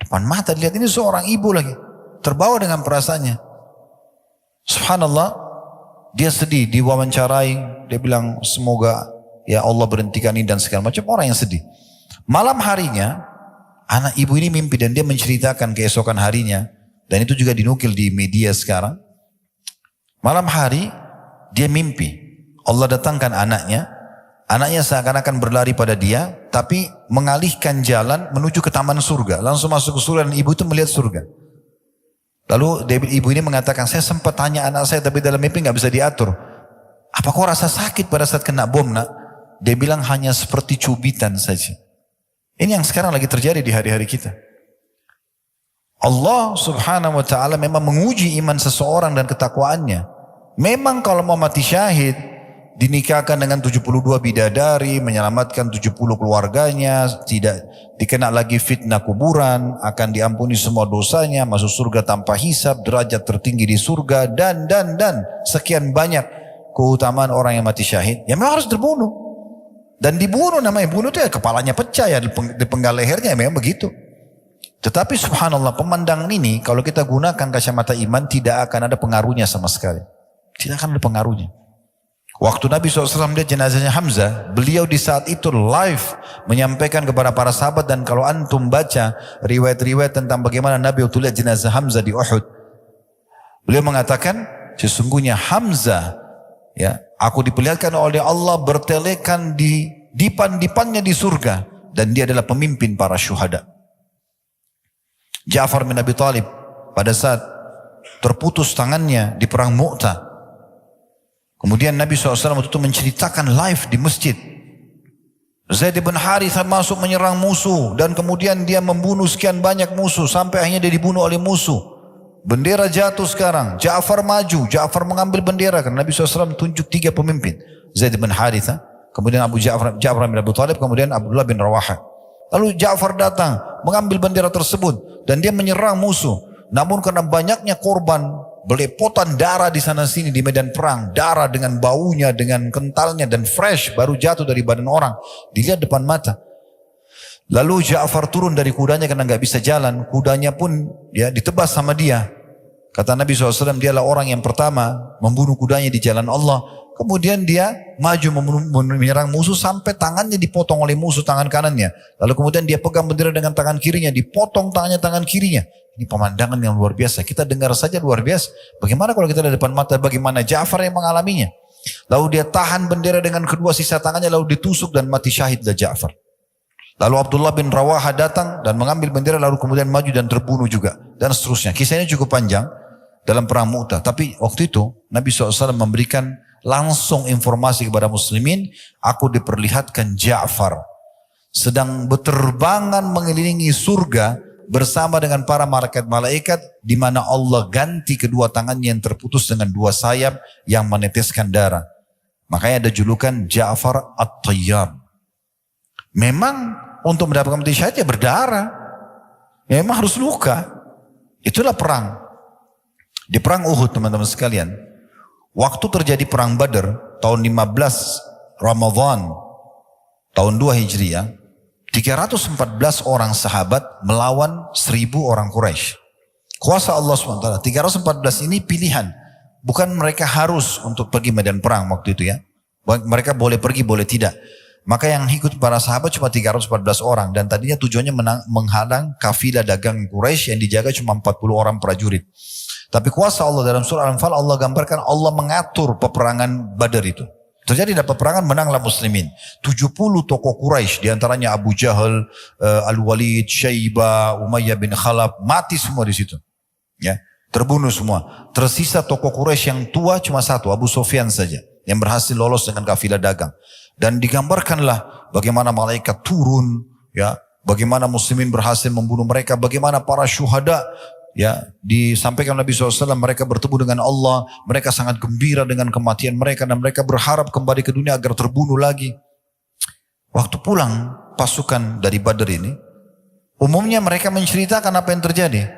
depan mata dilihat, ini seorang ibu lagi, terbawa dengan perasaannya. Subhanallah, dia sedih, diwawancarai, dia bilang semoga ya Allah berhentikan ini dan segala macam, orang yang sedih. Malam harinya anak ibu ini mimpi dan dia menceritakan keesokan harinya, dan itu juga dinukil di media sekarang. Malam hari dia mimpi Allah datangkan anaknya, anaknya seakan-akan berlari pada dia, tapi mengalihkan jalan menuju ke taman surga, langsung masuk ke surga, dan ibu itu melihat surga. Lalu ibu ini mengatakan, saya sempat tanya anak saya tapi dalam mimpi nggak bisa diatur. Apa kau rasa sakit pada saat kena bom nak? Dia bilang hanya seperti cubitan saja. Ini yang sekarang lagi terjadi di hari-hari kita. Allah subhanahu wa ta'ala memang menguji iman seseorang dan ketakwaannya. Memang kalau mau mati syahid, dinikahkan dengan 72 bidadari, menyelamatkan 70 keluarganya, tidak dikena lagi fitnah kuburan, akan diampuni semua dosanya, masuk surga tanpa hisab, derajat tertinggi di surga, dan sekian banyak keutamaan orang yang mati syahid. Ya memang harus terbunuh. Dan dibunuh, namanya bunuh itu ya kepalanya pecah, ya dipenggal lehernya, ya memang begitu. Tetapi subhanallah, pemandangan ini kalau kita gunakan kacamata iman tidak akan ada pengaruhnya sama sekali. Tidak akan ada pengaruhnya. Waktu Nabi SAW lihat jenazahnya Hamzah, beliau di saat itu live menyampaikan kepada para sahabat, dan kalau antum baca riwayat-riwayat tentang bagaimana Nabi waktu lihat jenazah Hamzah di Uhud, beliau mengatakan, sesungguhnya Hamzah, ya, aku diperlihatkan oleh Allah bertelekan di dipan-dipannya di surga, dan dia adalah pemimpin para syuhada. Ja'far bin Abi Thalib pada saat terputus tangannya di perang Mu'tah, kemudian Nabi SAW waktu itu menceritakan live di masjid, Zaid bin Harithah masuk menyerang musuh, dan kemudian dia membunuh sekian banyak musuh sampai akhirnya dia dibunuh oleh musuh. Bendera jatuh sekarang, Ja'far maju, Ja'far mengambil bendera, karena Nabi SAW tunjuk 3 pemimpin, Zaid bin Harithah, kemudian Ja'far bin Abi Thalib, kemudian Abdullah bin Rawaha. Lalu Ja'far datang mengambil bendera tersebut dan dia menyerang musuh. Namun karena banyaknya korban belepotan darah di sana sini di medan perang. Darah dengan baunya, dengan kentalnya dan fresh, baru jatuh dari badan orang. Dilihat depan mata. Lalu Ja'far turun dari kudanya karena nggak bisa jalan. Kudanya pun ya ditebas sama dia. Kata Nabi SAW, dialah orang yang pertama membunuh kudanya di jalan Allah. Kemudian dia maju menyerang musuh sampai tangannya dipotong oleh musuh tangan kanannya. Lalu kemudian dia pegang bendera dengan tangan kirinya, dipotong tangan kirinya. Ini pemandangan yang luar biasa. Kita dengar saja luar biasa. Bagaimana kalau kita di depan mata, bagaimana Ja'far yang mengalaminya. Lalu dia tahan bendera dengan kedua sisa tangannya, lalu ditusuk dan mati syahidlah Ja'far. Lalu Abdullah bin Rawaha datang dan mengambil bendera, lalu kemudian maju dan terbunuh juga. Dan seterusnya. Kisahnya cukup panjang dalam perang Mu'tah. Tapi waktu itu Nabi SAW memberikan langsung informasi kepada muslimin, aku diperlihatkan Ja'far sedang berterbangan mengelilingi surga bersama dengan para malaikat di mana Allah ganti kedua tangannya yang terputus dengan dua sayap yang meneteskan darah. Makanya ada julukan Ja'far At-Tayyab. Memang untuk mendapatkan mati syahid ya berdarah. Memang harus luka. Itulah perang. Di perang Uhud teman-teman sekalian, waktu terjadi perang Badar tahun 15 Ramadan tahun 2 Hijriah, 314 orang sahabat melawan 1000 orang Quraisy. Kuasa Allah SWT. 314 ini pilihan. Bukan mereka harus untuk pergi medan perang waktu itu ya. Mereka boleh pergi, boleh tidak. Maka yang ikut para sahabat cuma 314 orang. Dan tadinya tujuannya menghalang kafilah dagang Quraisy yang dijaga cuma 40 orang prajurit. Tapi kuasa Allah dalam surah Al-Anfal, Allah gambarkan Allah mengatur peperangan Badar itu. Terjadi dalam peperangan, menanglah muslimin. 70 tokoh Quraisy, diantaranya Abu Jahal, Al-Walid, Syaibah, Umayyah bin Khalaf, mati semua di situ. Ya, terbunuh semua. Tersisa tokoh Quraisy yang tua cuma satu, Abu Sufyan saja, yang berhasil lolos dengan kafilah dagang. Dan digambarkanlah bagaimana malaikat turun, ya, bagaimana muslimin berhasil membunuh mereka, bagaimana para syuhada, ya, disampaikan Nabi SAW, mereka bertemu dengan Allah, mereka sangat gembira dengan kematian mereka dan mereka berharap kembali ke dunia agar terbunuh lagi. Waktu pulang pasukan dari Badar ini, umumnya mereka menceritakan apa yang terjadi.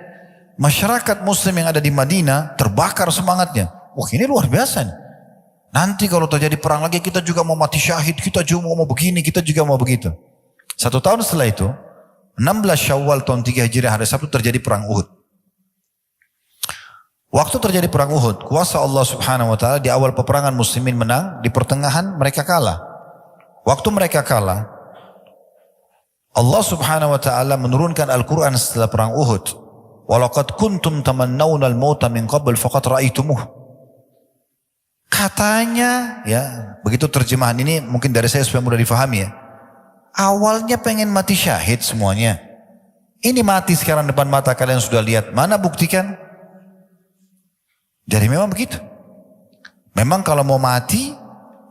Masyarakat muslim yang ada di Madinah terbakar semangatnya. Wah, ini luar biasa nih. Nanti kalau terjadi perang lagi kita juga mau mati syahid, kita juga mau begini, kita juga mau begitu. 1 tahun setelah itu, 16 Syawal tahun 3 Hijriah hari Sabtu terjadi perang Uhud. Waktu terjadi perang Uhud, kuasa Allah Subhanahu wa taala di awal peperangan muslimin menang, di pertengahan mereka kalah. Waktu mereka kalah, Allah Subhanahu wa taala menurunkan Al-Qur'an setelah perang Uhud. Walaqad kuntum tamannawna al-mauta min qabl faqad ra'aitumuh. Katanya, ya, begitu terjemahan ini mungkin dari saya supaya mudah difahami ya. Awalnya pengen mati syahid semuanya. Ini mati sekarang depan mata kalian sudah lihat. Mana buktikan? Jadi memang begitu. Memang kalau mau mati,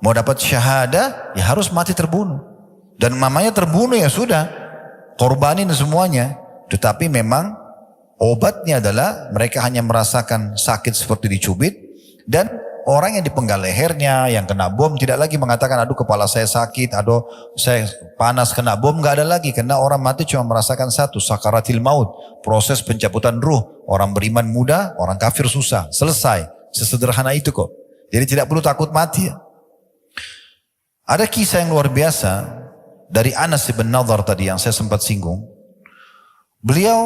mau dapat syahadah, ya harus mati terbunuh. Dan mamanya terbunuh ya sudah, korbanin semuanya. Tetapi memang obatnya adalah mereka hanya merasakan sakit seperti dicubit. Dan orang yang dipenggal lehernya, yang kena bom tidak lagi mengatakan aduh kepala saya sakit, aduh saya panas kena bom, nggak ada lagi. Karena orang mati cuma merasakan satu, sakaratil maut, proses pencabutan ruh. Orang beriman mudah, orang kafir susah. Selesai, sesederhana itu kok. Jadi tidak perlu takut mati. Ada kisah yang luar biasa dari Anas bin Nadhr tadi yang saya sempat singgung. Beliau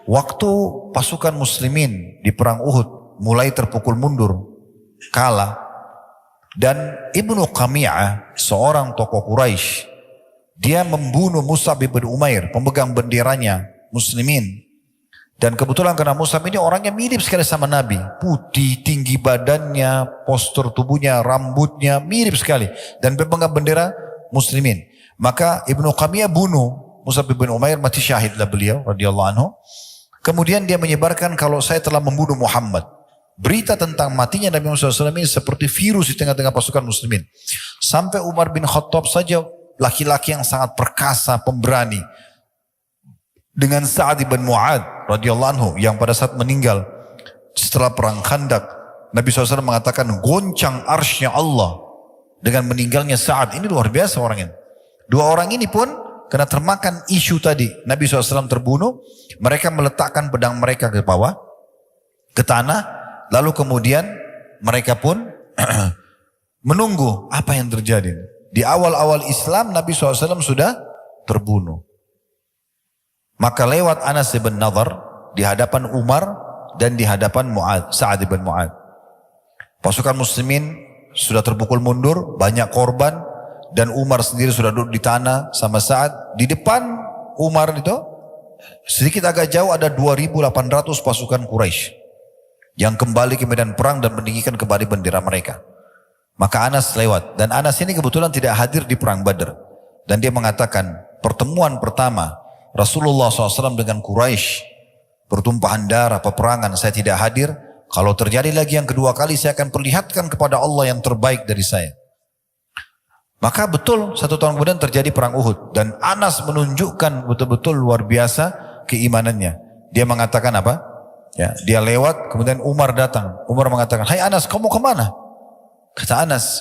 waktu pasukan muslimin di perang Uhud mulai terpukul mundur, kalah, dan Ibnu Qami'ah, seorang tokoh Quraisy, dia membunuh Mus'ab bin Umair, pemegang benderanya muslimin. Dan kebetulan karena Mus'ab ini orangnya mirip sekali sama Nabi, putih, tinggi badannya, postur tubuhnya, rambutnya mirip sekali, dan pemegang bendera muslimin. Maka Ibnu Qami'ah bunuh Mus'ab bin Umair, mati syahidlah beliau radhiyallahu anhu. Kemudian dia menyebarkan kalau saya telah membunuh Muhammad. Berita tentang matinya Nabi Muhammad SAW ini seperti virus di tengah-tengah pasukan muslimin. Sampai Umar bin Khattab saja, laki-laki yang sangat perkasa, pemberani, dengan Sa'ad bin Mu'ad radhiyallahu anhu yang pada saat meninggal setelah perang Khandaq, Nabi SAW mengatakan goncang arsy-Nya Allah dengan meninggalnya Sa'ad. Ini luar biasa orang ini. Dua orang ini pun karena termakan isu tadi Nabi SAW terbunuh, mereka meletakkan pedang mereka ke bawah, ke tanah, lalu kemudian mereka pun menunggu apa yang terjadi. Di awal-awal Islam Nabi SAW sudah terbunuh. Maka lewat Anas bin Nadhr di hadapan Umar dan di hadapan Sa'ad bin Mu'ad. Pasukan muslimin sudah terpukul mundur, banyak korban, dan Umar sendiri sudah duduk di tanah sama Sa'ad. Di depan Umar itu sedikit agak jauh ada 2.800 pasukan Quraisy yang kembali ke medan perang dan meninggikan kembali bendera mereka. Maka Anas lewat, dan Anas ini kebetulan tidak hadir di perang Badr, dan dia mengatakan pertemuan pertama Rasulullah SAW dengan Quraisy, pertumpahan darah, peperangan, saya tidak hadir. Kalau terjadi lagi yang kedua kali, saya akan perlihatkan kepada Allah yang terbaik dari saya. Maka betul 1 tahun kemudian terjadi perang Uhud, dan Anas menunjukkan betul-betul luar biasa keimanannya. Dia mengatakan apa? Ya, dia lewat, kemudian Umar datang. Umar mengatakan, "Hai Anas, kamu kemana?" Kata Anas,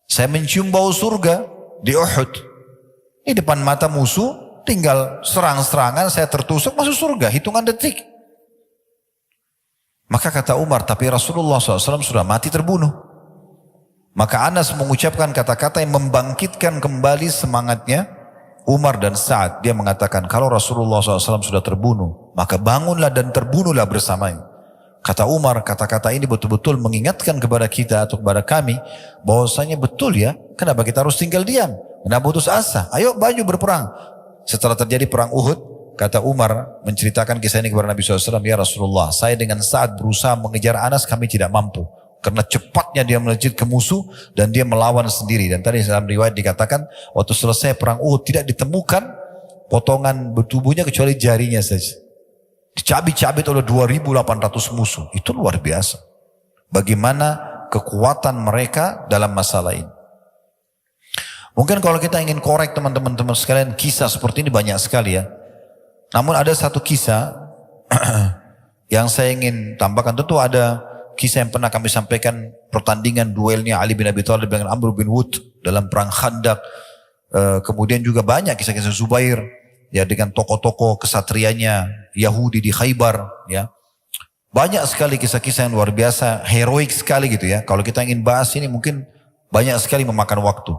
"Saya mencium bau surga di Uhud. Ini depan mata musuh, tinggal serang-serangan, saya tertusuk masuk surga, hitungan detik." Maka kata Umar, "Tapi Rasulullah SAW sudah mati terbunuh." Maka Anas mengucapkan kata-kata yang membangkitkan kembali semangatnya Umar dan Sa'ad. Dia mengatakan, kalau Rasulullah SAW sudah terbunuh, maka bangunlah dan terbunuhlah bersamanya. Kata Umar, kata-kata ini betul-betul mengingatkan kepada kita atau kepada kami bahwasanya betul ya, kenapa kita harus tinggal diam? Kenapa putus asa? Ayo baju berperang. Setelah terjadi perang Uhud, kata Umar menceritakan kisah ini kepada Nabi SAW, "Ya Rasulullah, saya dengan Sa'ad berusaha mengejar Anas, kami tidak mampu. Karena cepatnya dia melejit ke musuh dan dia melawan sendiri." Dan tadi dalam riwayat dikatakan, waktu selesai perang Uhud tidak ditemukan potongan tubuhnya kecuali jarinya saja. Dicabik-cabik oleh 2.800 musuh. Itu luar biasa. Bagaimana kekuatan mereka dalam masalah ini. Mungkin kalau kita ingin korek teman-teman sekalian, kisah seperti ini banyak sekali ya. Namun ada satu kisah yang saya ingin tambahkan. Tentu ada kisah yang pernah kami sampaikan, pertandingan duelnya Ali bin Abi Thalib dengan Amr bin Wud dalam perang Khandaq. Kemudian juga banyak kisah-kisah Zubair ya, dengan tokoh-tokoh kesatrianya Yahudi di Khaybar ya. Banyak sekali kisah-kisah yang luar biasa, heroik sekali gitu ya. Kalau kita ingin bahas ini mungkin banyak sekali memakan waktu.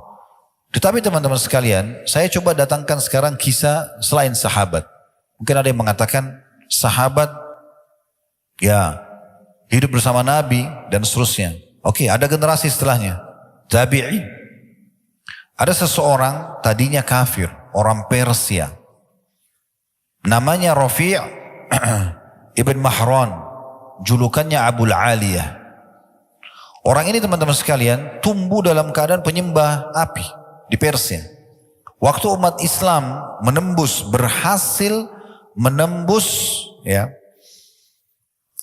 Tetapi teman-teman sekalian, saya coba datangkan sekarang kisah selain sahabat. Mungkin ada yang mengatakan sahabat ya hidup bersama Nabi dan seterusnya. Oke, ada generasi setelahnya, tabi'in. Ada seseorang tadinya kafir, orang Persia. Namanya Rafi' ibn Mahran, julukannya Abul Aliyah. Orang ini teman-teman sekalian tumbuh dalam keadaan penyembah api di Persia. Waktu umat Islam berhasil menembus ya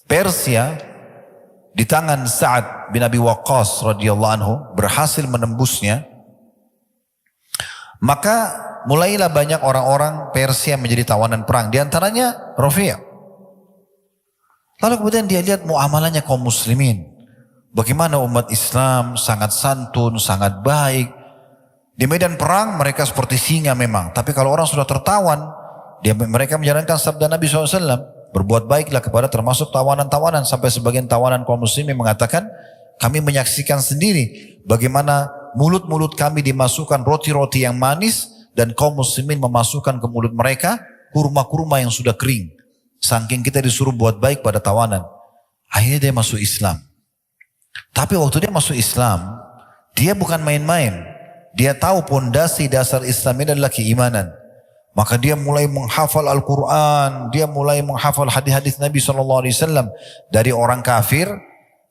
Persia di tangan Sa'ad bin Abi Waqqas radhiyallahu anhu, berhasil menembusnya. Maka mulailah banyak orang-orang Persia menjadi tawanan perang. Di antaranya Rafi'. Lalu kemudian dia lihat muamalahnya kaum muslimin. Bagaimana umat Islam sangat santun, sangat baik. Di medan perang mereka seperti singa memang. Tapi kalau orang sudah tertawan, mereka menjalankan sabda Nabi SAW. Berbuat baiklah kepada termasuk tawanan-tawanan. Sampai sebagian tawanan kaum muslimin mengatakan, kami menyaksikan sendiri bagaimana mulut-mulut kami dimasukkan roti-roti yang manis dan kaum muslimin memasukkan ke mulut mereka kurma-kurma yang sudah kering. Saking kita disuruh buat baik pada tawanan. Akhirnya dia masuk Islam. Tapi waktu dia masuk Islam, dia bukan main-main. Dia tahu pondasi dasar Islam ini adalah keimanan. Maka dia mulai menghafal Al-Quran, dia mulai menghafal hadis-hadis Nabi SAW dari orang kafir,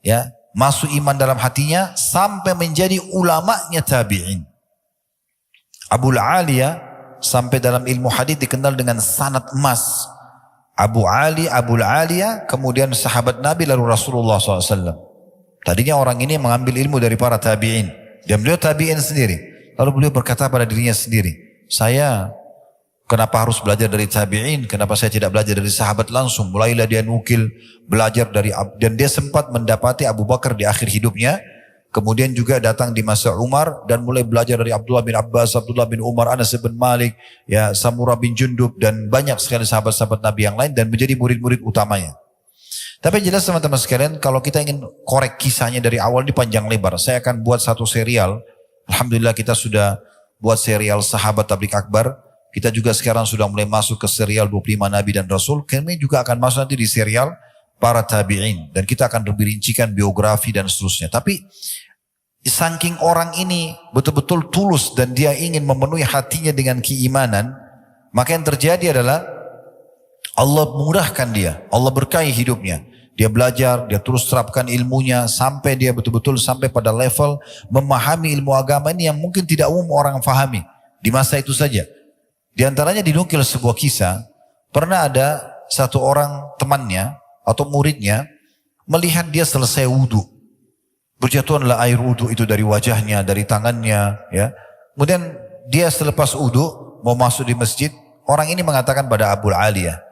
ya, masuk iman dalam hatinya sampai menjadi ulamanya tabi'in. Abul Aliyah sampai dalam ilmu hadis dikenal dengan sanad emas. Abul Aliyah kemudian sahabat Nabi lalu Rasulullah SAW. Tadinya orang ini mengambil ilmu dari para tabi'in. Dan beliau tabi'in sendiri. Lalu beliau berkata pada dirinya sendiri, saya kenapa harus belajar dari tabi'in? Kenapa saya tidak belajar dari sahabat langsung? Mulailah dia nukil, belajar dari, dan dia sempat mendapati Abu Bakar di akhir hidupnya. Kemudian juga datang di masa Umar dan mulai belajar dari Abdullah bin Abbas, Abdullah bin Umar, Anas bin Malik, ya, Samurah bin Jundub dan banyak sekali sahabat-sahabat Nabi yang lain dan menjadi murid-murid utamanya. Tapi jelas teman-teman sekalian, kalau kita ingin korek kisahnya dari awal di panjang lebar, saya akan buat satu serial. Alhamdulillah kita sudah buat serial Sahabat Tabligh Akbar. Kita juga sekarang sudah mulai masuk ke serial 25 Nabi dan Rasul. Kami juga akan masuk nanti di serial para tabi'in. Dan kita akan lebih rincikan biografi dan seterusnya. Tapi saking orang ini betul-betul tulus dan dia ingin memenuhi hatinya dengan keimanan, maka yang terjadi adalah Allah murahkan dia, Allah berkahi hidupnya. Dia belajar, dia terus terapkan ilmunya sampai dia betul-betul sampai pada level memahami ilmu agama ini yang mungkin tidak umum orang fahami di masa itu saja. Di antaranya dinukil sebuah kisah, pernah ada satu orang temannya atau muridnya melihat dia selesai wudu. Berjatuhanlah air wudu itu dari wajahnya, dari tangannya, ya. Kemudian dia selepas wudu mau masuk di masjid, orang ini mengatakan pada Abu Aliyah,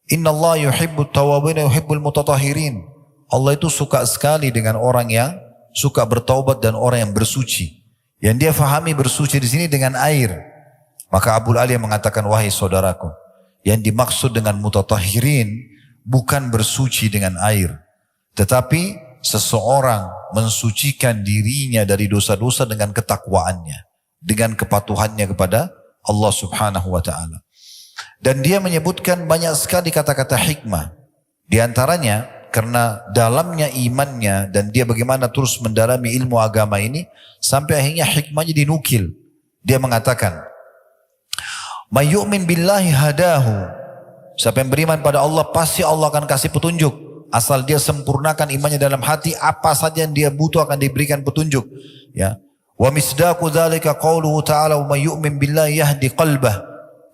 Inna Allah yuhibbut tawabin yuhibbul mutatahirin. Allah itu suka sekali dengan orang yang suka bertaubat dan orang yang bersuci. Yang dia fahami bersuci di sini dengan air. Maka Abu Aliyah mengatakan, wahai saudaraku, yang dimaksud dengan mutatahirin bukan bersuci dengan air, tetapi seseorang mensucikan dirinya dari dosa-dosa dengan ketakwaannya, dengan kepatuhannya kepada Allah Subhanahu wa taala. Dan dia menyebutkan banyak sekali kata-kata hikmah. Di antaranya karena dalamnya imannya dan dia bagaimana terus mendalami ilmu agama ini sampai akhirnya hikmahnya dinukil. Dia mengatakan, "May yu'min billahi hadahu." Siapa yang beriman pada Allah pasti Allah akan kasih petunjuk. Asal dia sempurnakan imannya dalam hati, apa saja yang dia butuh akan diberikan petunjuk. Ya. Wa misdaqu dzalika qauluhu ta'ala, "Wa may yu'min billahi yahdi qalbah."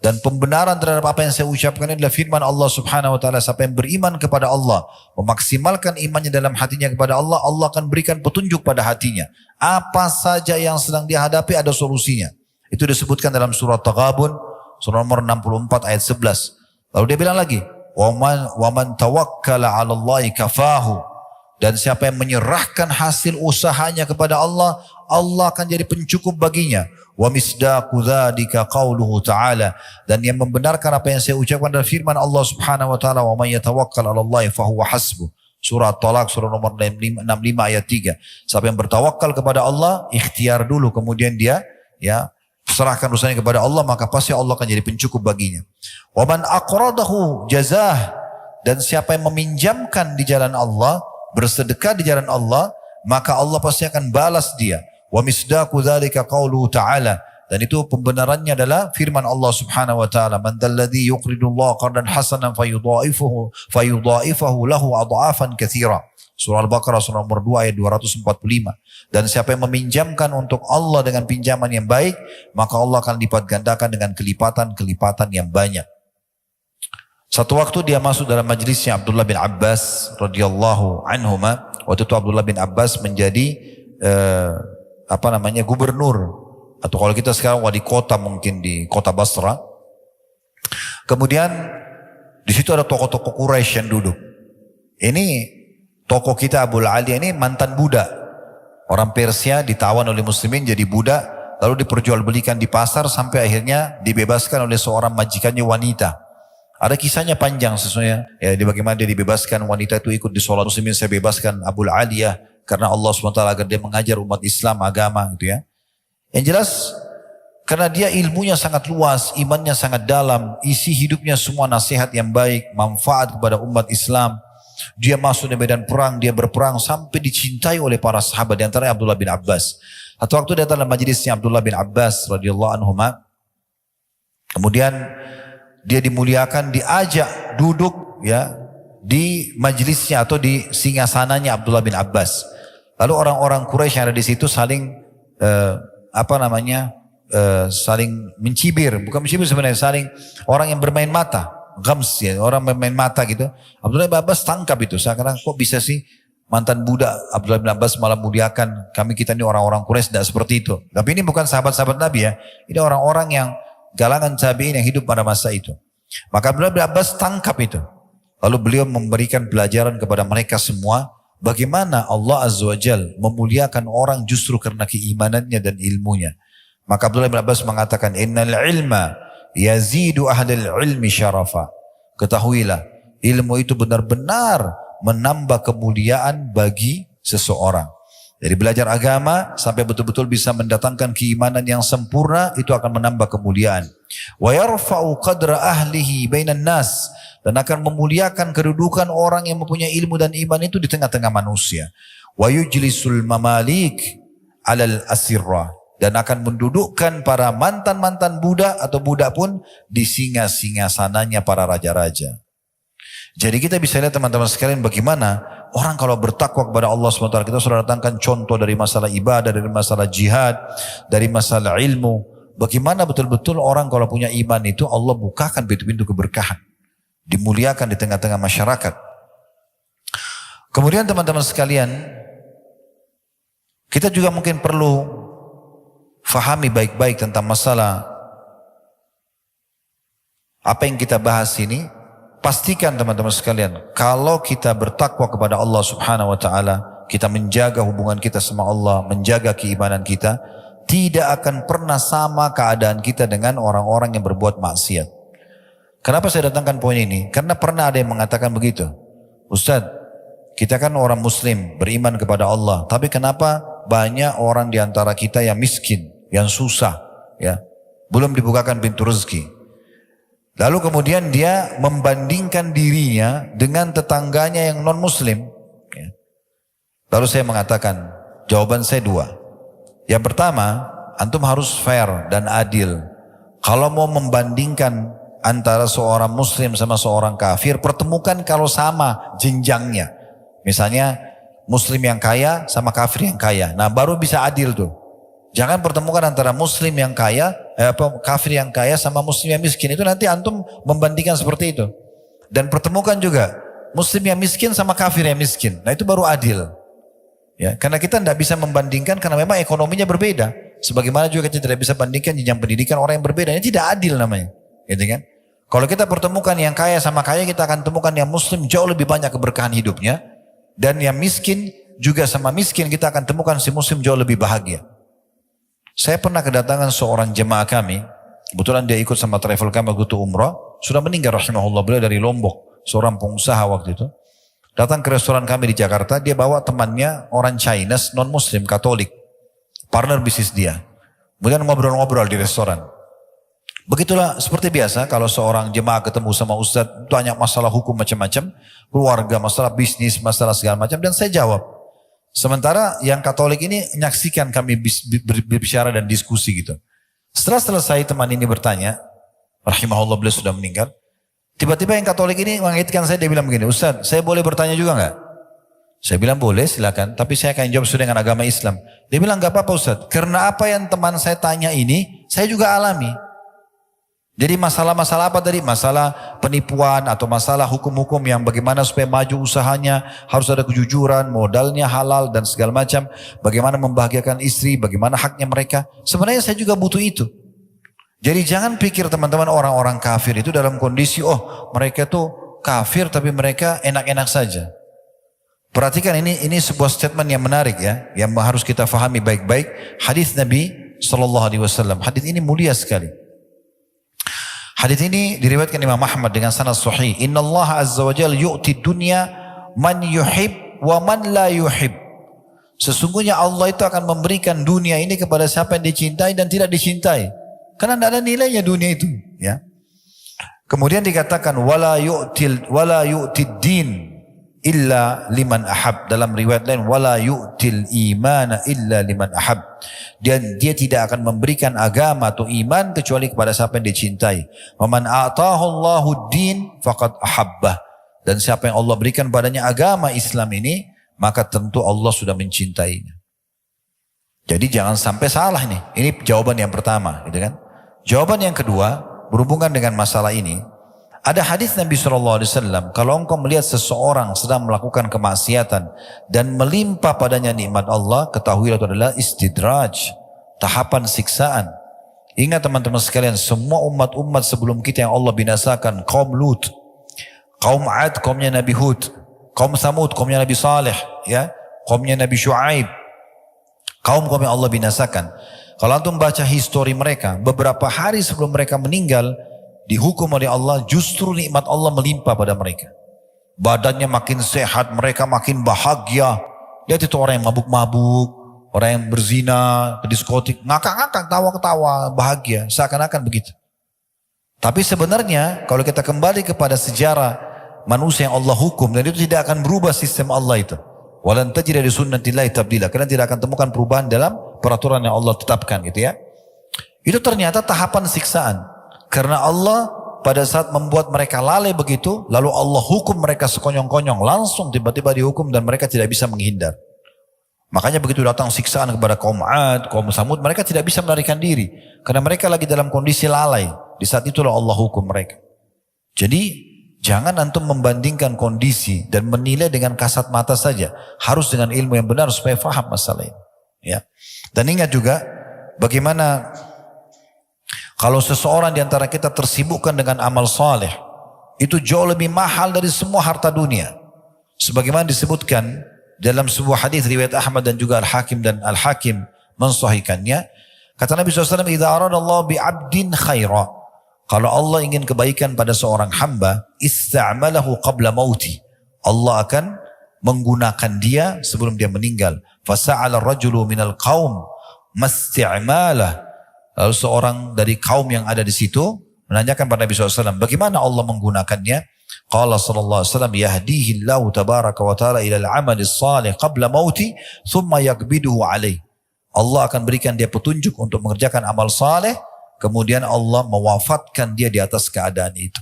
Dan pembenaran terhadap apa yang saya ucapkan adalah firman Allah Subhanahu wa taala, siapa yang beriman kepada Allah, memaksimalkan imannya dalam hatinya kepada Allah, Allah akan berikan petunjuk pada hatinya. Apa saja yang sedang dihadapi ada solusinya. Itu disebutkan dalam surah Taghabun, surah nomor 64 ayat 11. Lalu dia bilang lagi, "Wa man tawakkala 'ala Allahi kafahu." Dan siapa yang menyerahkan hasil usahanya kepada Allah, Allah akan jadi pencukup baginya. Wa misdaqu dzalika qauluhu ta'ala, dan yang membenarkan apa yang saya ucapkan adalah firman Allah Subhanahu wa taala, "Wa may yatawakkal 'ala Allahi fa huwa hasbuh." Surah At-Talaq surah nomor 65 ayat 3. Siapa yang bertawakal kepada Allah, ikhtiar dulu kemudian dia serahkan usahanya kepada Allah, maka pasti Allah akan jadi pencukup baginya. Wa man aqradahu jazah, dan siapa yang meminjamkan di jalan Allah, bersedekah di jalan Allah, maka Allah pasti akan balas dia. Wa misdaqu dzalika qauluhu ta'ala, dan itu pembenarannya adalah firman Allah Subhanahu wa taala, "Man dzalladzi yuqridullaha qardan hasanan fayudha'ifahu lahu adha'afan katsira." Surah Al-Baqarah surah nomor 2 ayat 245. Dan siapa yang meminjamkan untuk Allah dengan pinjaman yang baik, maka Allah akan lipat gandakan dengan kelipatan-kelipatan yang banyak. Satu waktu dia masuk dalam majlisnya Abdullah bin Abbas radhiyallahu anhuma. Waktu itu Abdullah bin Abbas menjadi gubernur, atau kalau kita sekarang wali kota mungkin di kota Basra. Kemudian di situ ada tokoh-tokoh Quraisy yang duduk. Ini tokoh kita Abu Ali ini mantan budak. Orang Persia ditawan oleh muslimin jadi budak, lalu diperjualbelikan di pasar sampai akhirnya dibebaskan oleh seorang majikannya wanita. Ada kisahnya panjang sesungguhnya. Ya, bagaimana dia dibebaskan, wanita itu ikut di sholat muslimin, saya bebaskan Abu Aliyah karena Allah SWT agar dia mengajar umat Islam agama gitu ya. Yang jelas karena dia ilmunya sangat luas, imannya sangat dalam, isi hidupnya semua nasihat yang baik, manfaat kepada umat Islam. Dia masuk di medan perang, dia berperang sampai dicintai oleh para sahabat, di antaranya Abdullah bin Abbas. Satu waktu datang dalam majlisnya Abdullah bin Abbas radhiyallahu anhuma. Kemudian dia dimuliakan, diajak duduk ya di majlisnya atau di singgasananya Abdullah bin Abbas. Lalu orang-orang Quraisy yang ada di situ saling saling mencibir, bukan mencibir sebenarnya, saling orang yang bermain mata, gams ya, orang bermain mata gitu. Abdullah bin Abbas tangkap itu, sekarang kok bisa sih mantan budak Abdullah bin Abbas malah muliakan kita ini orang-orang Quraisy, tidak seperti itu. Tapi ini bukan sahabat-sahabat Nabi ya, ini orang-orang yang galangan tabi'in yang hidup pada masa itu. Maka Abdullah bin Abbas tangkap itu. Lalu beliau memberikan pelajaran kepada mereka semua, bagaimana Allah Azza wa Jal memuliakan orang justru karena keimanannya dan ilmunya. Maka Abdullah bin Abbas mengatakan, "Innal ilma yazidu ahlil ilmi syarafa." Ketahuilah, ilmu itu benar-benar menambah kemuliaan bagi seseorang. Jadi belajar agama sampai betul-betul bisa mendatangkan keimanan yang sempurna, itu akan menambah kemuliaan. Wa yarfa'u qadra ahlihi bainan nas, dan akan memuliakan kedudukan orang yang mempunyai ilmu dan iman itu di tengah-tengah manusia. Wa yujlisul mamalik 'alal asirra, dan akan mendudukkan para mantan-mantan budak atau budak pun di singa-singasananya para raja-raja. Jadi kita bisa lihat teman-teman sekalian bagaimana orang kalau bertakwa kepada Allah SWT. Kita sudah datangkan contoh dari masalah ibadah, dari masalah jihad, dari masalah ilmu. Bagaimana betul-betul orang kalau punya iman itu Allah bukakan pintu-pintu keberkahan. Dimuliakan di tengah-tengah masyarakat. Kemudian teman-teman sekalian, kita juga mungkin perlu fahami baik-baik tentang masalah apa yang kita bahas ini. Pastikan teman-teman sekalian, kalau kita bertakwa kepada Allah Subhanahu wa taala, kita menjaga hubungan kita sama Allah, menjaga keimanan kita, tidak akan pernah sama keadaan kita dengan orang-orang yang berbuat maksiat. Kenapa saya datangkan poin ini? Karena pernah ada yang mengatakan begitu. Ustaz, kita kan orang muslim, beriman kepada Allah, tapi kenapa banyak orang di antara kita yang miskin, yang susah, ya, belum dibukakan pintu rezeki. Lalu kemudian dia membandingkan dirinya dengan tetangganya yang non muslim. Lalu saya mengatakan, jawaban saya dua. Yang pertama, antum harus fair dan adil. Kalau mau membandingkan antara seorang muslim sama seorang kafir, pertemukan kalau sama jenjangnya. Misalnya muslim yang kaya sama kafir yang kaya. Nah baru bisa adil tuh. Jangan pertemukan antara muslim yang kaya, kafir yang kaya sama muslim yang miskin. Itu nanti antum membandingkan seperti itu. Dan pertemukan juga muslim yang miskin sama kafir yang miskin. Nah itu baru adil. Ya, karena kita tidak bisa membandingkan karena memang ekonominya berbeda. Sebagaimana juga kita tidak bisa bandingkan jenjang pendidikan orang yang berbeda. Ini tidak adil namanya. Gitu kan? Kalau kita pertemukan yang kaya sama kaya, kita akan temukan yang muslim jauh lebih banyak keberkahan hidupnya. Dan yang miskin juga sama miskin, kita akan temukan si muslim jauh lebih bahagia. Saya pernah kedatangan seorang jemaah kami, kebetulan dia ikut sama travel kami waktu itu umrah, sudah meninggal rahimahullah, beliau dari Lombok, seorang pengusaha waktu itu. Datang ke restoran kami di Jakarta, dia bawa temannya orang Chinese, non-muslim, Katolik, partner bisnis dia. Kemudian ngobrol-ngobrol di restoran. Begitulah seperti biasa, kalau seorang jemaah ketemu sama ustadz, tanya masalah hukum macam-macam, keluarga, masalah bisnis, masalah segala macam, dan saya jawab. Sementara yang Katolik ini menyaksikan kami berbicara dan diskusi gitu. Setelah selesai teman ini bertanya, rahimahullah beliau sudah meninggal. Tiba-tiba yang Katolik ini mengaitkan saya, dia bilang begini, Ustaz, saya boleh bertanya juga enggak? Saya bilang boleh silakan, tapi saya akan jawab sesuai dengan agama Islam. Dia bilang enggak apa-apa Ustaz, karena apa yang teman saya tanya ini, saya juga alami. Jadi masalah-masalah apa tadi? Masalah penipuan atau masalah hukum-hukum yang bagaimana supaya maju usahanya, harus ada kejujuran, modalnya halal dan segala macam. Bagaimana membahagiakan istri, bagaimana haknya mereka. Sebenarnya saya juga butuh itu. Jadi jangan pikir teman-teman orang-orang kafir itu dalam kondisi, oh mereka tuh kafir tapi mereka enak-enak saja. Perhatikan ini sebuah statement yang menarik ya, yang harus kita fahami baik-baik. Hadis Nabi SAW, hadis ini mulia sekali. Hadis ini diriwayatkan Imam Ahmad dengan sanad sahih. Inna Allah azza wa jalla yu'ti dunya man yuhib wa man la yuhib. Sesungguhnya Allah itu akan memberikan dunia ini kepada siapa yang dicintai dan tidak dicintai. Karena tidak ada nilainya dunia itu. Ya. Kemudian dikatakan wala yu'tid din illa liman ahab. Dalam riwayat lain wala yu'til imana illa liman ahab. Dan dia tidak akan memberikan agama atau iman kecuali kepada siapa yang dicintai. Wa man a'tahu Allahu din faqad ahabbah. Dan siapa yang Allah berikan padanya agama Islam ini, maka tentu Allah sudah mencintainya. Jadi jangan sampai salah nih. Ini jawaban yang pertama, gitu kan? Jawaban yang kedua berhubungan dengan masalah ini. Ada hadis Nabi SAW, kalau engkau melihat seseorang sedang melakukan kemaksiatan dan melimpah padanya nikmat Allah, ketahuilah itu adalah istidraj, tahapan siksaan. Ingat teman-teman sekalian, semua umat-umat sebelum kita yang Allah binasakan, kaum Lut, kaum Ad, kaumnya Nabi Hud, kaum Samud, kaumnya Nabi Saleh, ya, kaumnya Nabi Shu'aib, kaum-kaum yang Allah binasakan. Kalau antum baca histori mereka, beberapa hari sebelum mereka meninggal, dihukum oleh Allah, justru nikmat Allah melimpah pada mereka. badannya makin sehat, mereka makin bahagia. Lihat itu orang yang mabuk-mabuk, orang yang berzina, ke diskotik, ngakak-ngakak, tawa-ketawa, bahagia, seakan-akan begitu. Tapi sebenarnya kalau kita kembali kepada sejarah manusia yang Allah hukum, dan itu tidak akan berubah sistem Allah itu. Walan tajida li sunnatillahi tabdila. Karena tidak akan temukan perubahan dalam peraturan yang Allah tetapkan gitu ya. Itu ternyata tahapan siksaan. Karena Allah pada saat membuat mereka lalai begitu, lalu Allah hukum mereka sekonyong-konyong, langsung tiba-tiba dihukum dan mereka tidak bisa menghindar. Makanya begitu datang siksaan kepada kaum Ad, kaum Samud, mereka tidak bisa melarikan diri. Karena mereka lagi dalam kondisi lalai. Di saat itulah Allah hukum mereka. Jadi jangan antum membandingkan kondisi dan menilai dengan kasat mata saja. Harus dengan ilmu yang benar supaya faham masalah ini. Ya. Dan ingat juga bagaimana kalau seseorang di antara kita tersibukkan dengan amal saleh, itu jauh lebih mahal dari semua harta dunia. Sebagaimana disebutkan dalam sebuah hadis riwayat Ahmad dan juga Al-Hakim, dan Al-Hakim mensahihkannya. Kata Nabi SAW, "Idza aradallahu bi'abdin khaira." Kalau Allah ingin kebaikan pada seorang hamba, ista'malahu qabla mauti. Allah akan menggunakan dia sebelum dia meninggal. Fasa'ala ar-rajulu minal qaum masti'malah. Lalu seorang dari kaum yang ada di situ menanyakan pada Nabi SAW, bagaimana Allah menggunakannya? Qala sallallahu alaihi wasallam, yahdihillahu tabaraka wa ta'ala ila al-'amalis salih qabla mauti thumma yakbiduhu alaih. Allah akan berikan dia petunjuk untuk mengerjakan amal saleh, kemudian Allah mewafatkan dia di atas keadaan itu.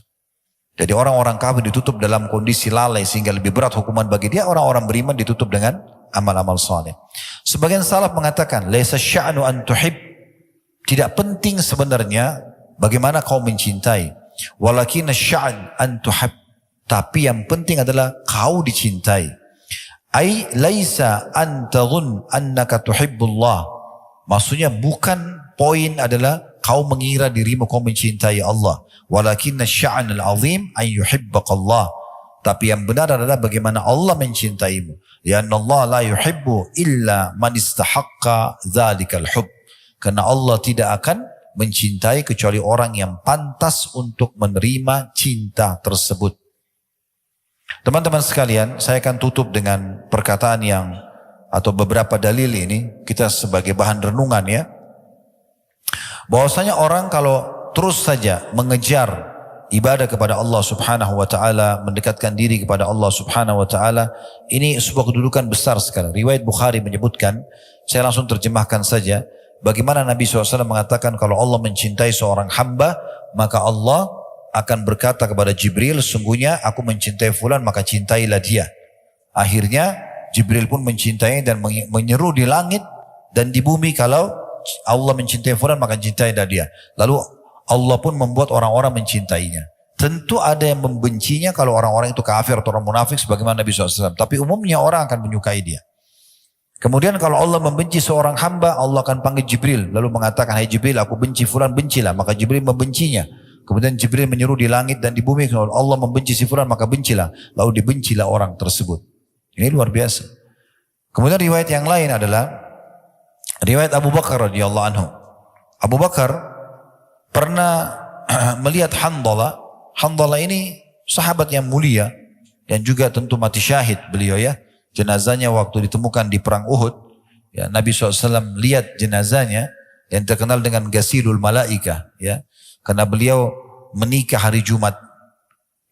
Jadi orang-orang kafir ditutup dalam kondisi lalai sehingga lebih berat hukuman bagi dia. Orang-orang beriman ditutup dengan amal-amal saleh. Sebagian salaf mengatakan, laisa sya'nu an tuhib. Tidak penting sebenarnya bagaimana kau mencintai. Walakin sya'an an tuhab. Tapi yang penting adalah kau dicintai. Ai laisa an tadhun annaka tuhibbullah. Maksudnya bukan poin adalah kau mengira dirimu kau mencintai Allah. Walakinna sya'an al-azim an yuhibbaqallah. Tapi yang benar adalah bagaimana Allah mencintaimu. Lianna Allah la yuhibbu illa man istahaqqa dzalikal hubb. Karena Allah tidak akan mencintai kecuali orang yang pantas untuk menerima cinta tersebut. Teman-teman sekalian, saya akan tutup dengan perkataan yang atau beberapa dalil ini kita sebagai bahan renungan ya. Bahwasanya orang kalau terus saja mengejar ibadah kepada Allah Subhanahu wa taala, mendekatkan diri kepada Allah Subhanahu wa taala, ini sebuah kedudukan besar sekali. Riwayat Bukhari menyebutkan, saya langsung terjemahkan saja, bagaimana Nabi SAW mengatakan kalau Allah mencintai seorang hamba, maka Allah akan berkata kepada Jibril, sungguhnya aku mencintai fulan, maka cintailah dia. Akhirnya Jibril pun mencintai dan menyeru di langit dan di bumi, kalau Allah mencintai fulan maka cintailah dia. Lalu Allah pun membuat orang-orang mencintainya. Tentu ada yang membencinya kalau orang-orang itu kafir atau orang munafik sebagaimana Nabi SAW. Tapi umumnya orang akan menyukai dia. Kemudian kalau Allah membenci seorang hamba, Allah akan panggil Jibril. Lalu mengatakan, hai Jibril, aku benci fulan, bencilah. Maka Jibril membencinya. Kemudian Jibril menyeru di langit dan di bumi, kalau Allah membenci si fulan maka bencilah. Lalu dibencilah orang tersebut. Ini luar biasa. Kemudian riwayat yang lain adalah riwayat Abu Bakar radhiyallahu anhu. Abu Bakar pernah melihat Handalah. Handalah ini sahabat yang mulia dan juga tentu mati syahid beliau ya. Jenazahnya waktu ditemukan di perang Uhud, ya, Nabi SAW lihat jenazahnya yang terkenal dengan Ghasilul Malaika, ya, karena beliau menikah hari Jumat,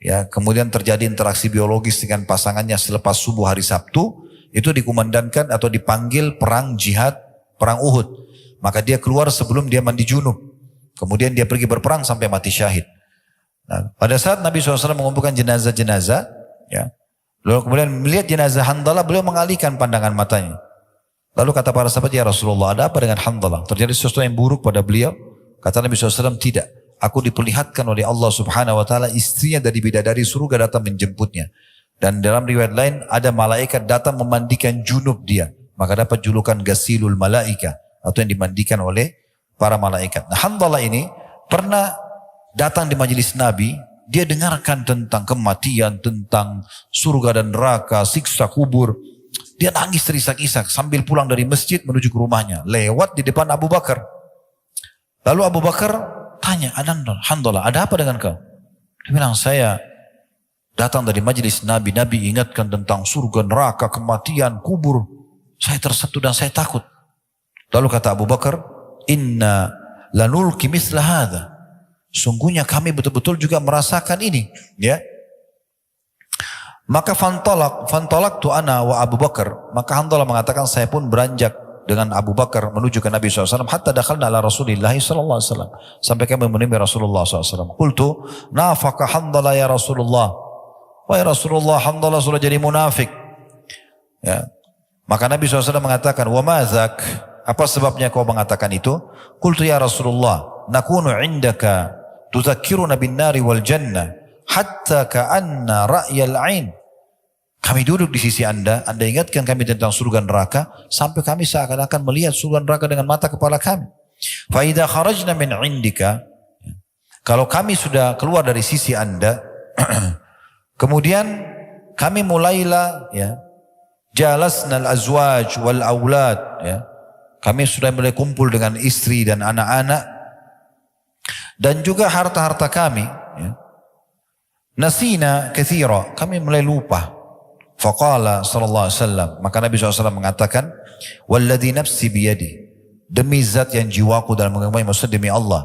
ya, kemudian terjadi interaksi biologis dengan pasangannya selepas subuh hari Sabtu, itu dikumandangkan atau dipanggil perang jihad, perang Uhud, maka dia keluar sebelum dia mandi junub, kemudian dia pergi berperang sampai mati syahid. Nah, pada saat Nabi SAW mengumpulkan jenazah-jenazah, ya, lalu kemudian melihat jenazah Handalah, beliau mengalihkan pandangan matanya. Lalu kata para sahabat, ya Rasulullah, ada apa dengan Handalah? Terjadi sesuatu yang buruk pada beliau? Kata Nabi SAW, tidak. Aku diperlihatkan oleh Allah Subhanahu wa ta'ala, istrinya dari bidadari surga datang menjemputnya. Dan dalam riwayat lain, ada malaikat datang memandikan junub dia. Maka dapat julukan Ghasilul Malaika, atau yang dimandikan oleh para malaikat. Nah, Handalah ini pernah datang di majelis Nabi. Dia dengarkan tentang kematian, tentang surga dan neraka, siksa kubur. Dia nangis terisak-isak sambil pulang dari masjid menuju ke rumahnya. Lewat di depan Abu Bakar. Lalu Abu Bakar tanya, Handalah, ada apa dengan kau? Dia bilang, saya datang dari majelis Nabi. Nabi ingatkan tentang surga, neraka, kematian, kubur. Saya tersentuh dan saya takut. Lalu kata Abu Bakar, inna lanulki misla hadha. Sungguhnya kami betul-betul juga merasakan ini. Ya. Maka fantolak tu ana wa Abu Bakar. Maka Handalah mengatakan saya pun beranjak dengan Abu Bakar menuju ke Nabi SAW. Hatta dakhalna ala Rasulillah SAW. Sampai kami menemui Rasulullah SAW. Qultu nafaka Handalah ya Rasulullah. Wahai Rasulullah, Handalah sudah jadi munafik. Ya. Maka Nabi SAW mengatakan, wa mazak, apa sebabnya kau mengatakan itu? Qultu ya Rasulullah, nakunu indaka tuzakkiruna bin nari wal jannah hatta ka'anna ra'yal ain. Kami duduk di sisi Anda ingatkan kami tentang surga neraka, sampai kami seakan-akan melihat surga neraka dengan mata kepala kami. Fa idza kharajna min indika, kalau kami sudah keluar dari sisi Anda, kemudian kami mulailah ya, jalasna al-azwaj wal aulad ya. Kami sudah mulai kumpul dengan istri dan anak-anak dan juga harta-harta kami ya. Nasina katsira, kami mulai lupa. Faqala sallallahu alaihi wasallam, maka Nabi SAW mengatakan, walladzi nafsi biyadi, demi zat yang jiwaku dalam genggamannya, maksud demi Allah,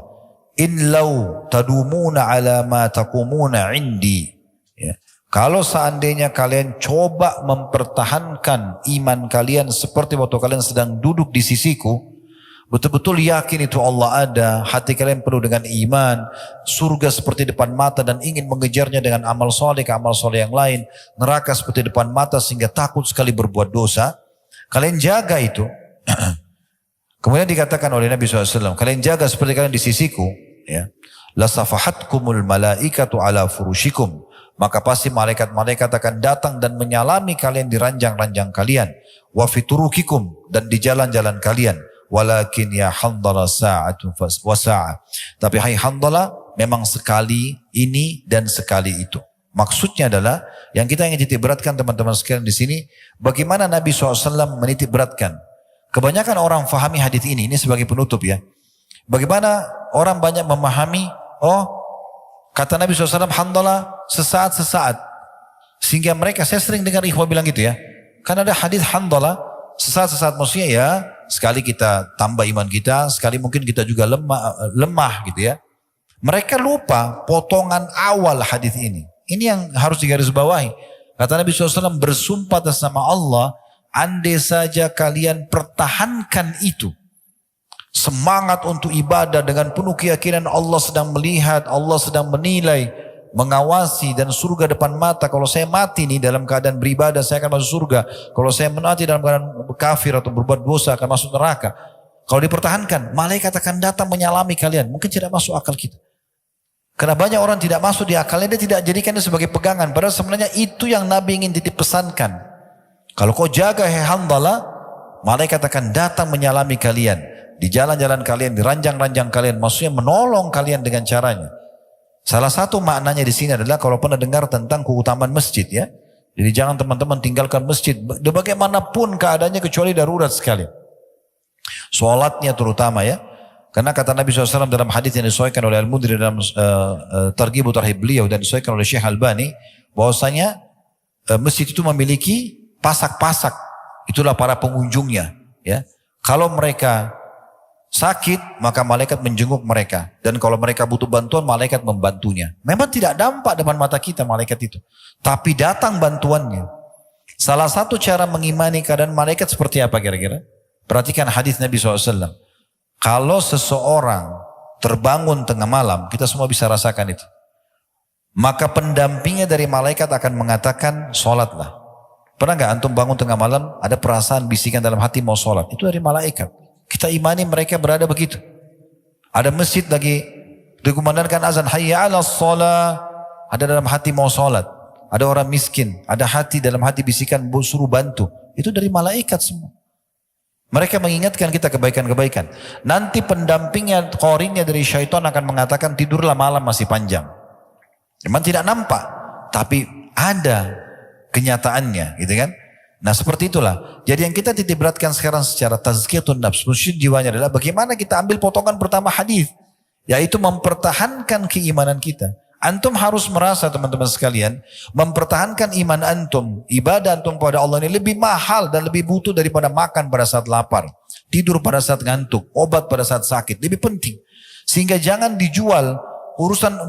in law tadumuna ala ma taqumuna indi ya. Kalau seandainya kalian coba mempertahankan iman kalian seperti waktu kalian sedang duduk di sisiku, betul-betul yakin itu Allah ada, hati kalian penuh dengan iman, surga seperti depan mata dan ingin mengejarnya dengan amal soleh ke amal soleh yang lain, neraka seperti depan mata sehingga takut sekali berbuat dosa, kalian jaga itu. Kemudian dikatakan oleh Nabi SAW, kalian jaga seperti kalian di sisiku, ya. Lasafahatkumul malaikatu ala furushikum, maka pasti malaikat-malaikat akan datang dan menyalami kalian di ranjang-ranjang kalian, wa fiturukikum, dan di jalan-jalan kalian. Walakin ya Handalah sa'atun wa sa'ah. Tapi hai Handalah, memang sekali ini dan sekali itu. Maksudnya adalah yang kita ingin titik beratkan teman-teman sekalian di sini, bagaimana Nabi SAW menitik beratkan. Kebanyakan orang fahami hadis ini sebagai penutup ya. Bagaimana orang banyak memahami, oh kata Nabi SAW, Handalah sesaat-sesaat. Sehingga mereka, saya sering dengar ikhwah bilang gitu ya. Kan ada hadis Handalah sesaat-sesaat, maksudnya ya sekali kita tambah iman kita, sekali mungkin kita juga lemah gitu ya. Mereka lupa potongan awal hadis ini. Ini yang harus digarisbawahi. Kata Nabi SAW, bersumpah atas nama Allah, andai saja kalian pertahankan itu. Semangat untuk ibadah dengan penuh keyakinan Allah sedang melihat, Allah sedang menilai, mengawasi, dan surga depan mata. Kalau saya mati nih dalam keadaan beribadah, saya akan masuk surga. Kalau saya mati dalam keadaan kafir atau berbuat dosa, akan masuk neraka. Kalau dipertahankan, malaikat akan datang menyalami kalian. Mungkin tidak masuk akal kita. Karena banyak orang tidak masuk di akalnya, dia tidak jadikannya sebagai pegangan. Padahal sebenarnya itu yang Nabi ingin titip pesankan. Kalau kau jaga Handalah, malaikat akan datang menyalami kalian. Di jalan-jalan kalian, di ranjang-ranjang kalian. Maksudnya menolong kalian dengan caranya. Salah satu maknanya di sini adalah kalau pernah dengar tentang keutamaan masjid ya. Jadi jangan teman-teman tinggalkan masjid. Bagaimanapun keadaannya kecuali darurat sekali. Sholatnya terutama ya. Karena kata Nabi SAW dalam hadis yang disesuaikan oleh Al-Mudri dalam Targhib Tarhib beliau dan disesuaikan oleh Syekh Albani, bahwasanya masjid itu memiliki pasak-pasak. Itulah para pengunjungnya ya. Kalau mereka sakit, maka malaikat menjenguk mereka. Dan kalau mereka butuh bantuan, malaikat membantunya. Memang tidak nampak depan mata kita malaikat itu. Tapi datang bantuannya. Salah satu cara mengimani keadaan malaikat seperti apa kira-kira? Perhatikan hadis Nabi SAW. Kalau seseorang terbangun tengah malam, kita semua bisa rasakan itu. Maka pendampingnya dari malaikat akan mengatakan, sholatlah. Pernah gak antum bangun tengah malam, ada perasaan bisikan dalam hati mau sholat? Itu dari malaikat. Kita imani mereka berada begitu. Ada masjid lagi dikumandangkan azan, hayya 'alas shalah, ada dalam hati mau salat. Ada orang miskin, ada hati dalam hati bisikan suruh bantu. Itu dari malaikat semua. Mereka mengingatkan kita kebaikan-kebaikan. Nanti pendampingnya, qarinnya dari syaitan akan mengatakan tidurlah malam masih panjang. Memang tidak nampak, tapi ada kenyataannya, gitu kan? Nah seperti itulah. Jadi yang kita titik beratkan sekarang secara tazkiyatun nafs, musyid jiwanya adalah bagaimana kita ambil potongan pertama hadis, yaitu mempertahankan keimanan kita. Antum harus merasa teman-teman sekalian, mempertahankan iman antum, ibadah antum pada Allah ini lebih mahal dan lebih butuh daripada makan pada saat lapar, tidur pada saat ngantuk, obat pada saat sakit, lebih penting. Sehingga jangan dijual urusan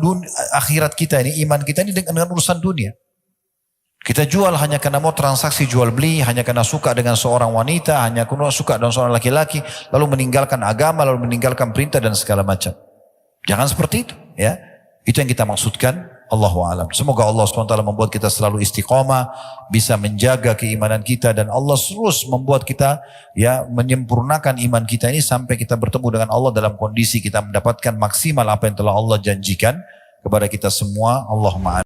akhirat kita ini, iman kita ini dengan urusan dunia. Kita jual hanya karena mau transaksi jual beli, hanya karena suka dengan seorang wanita, hanya karena suka dengan seorang laki-laki, lalu meninggalkan agama, lalu meninggalkan perintah dan segala macam. Jangan seperti itu, ya. Itu yang kita maksudkan. Allahu a'lam. Semoga Allah SWT membuat kita selalu istiqamah, bisa menjaga keimanan kita, dan Allah terus membuat kita ya menyempurnakan iman kita ini sampai kita bertemu dengan Allah dalam kondisi kita mendapatkan maksimal apa yang telah Allah janjikan kepada kita semua. Allahumma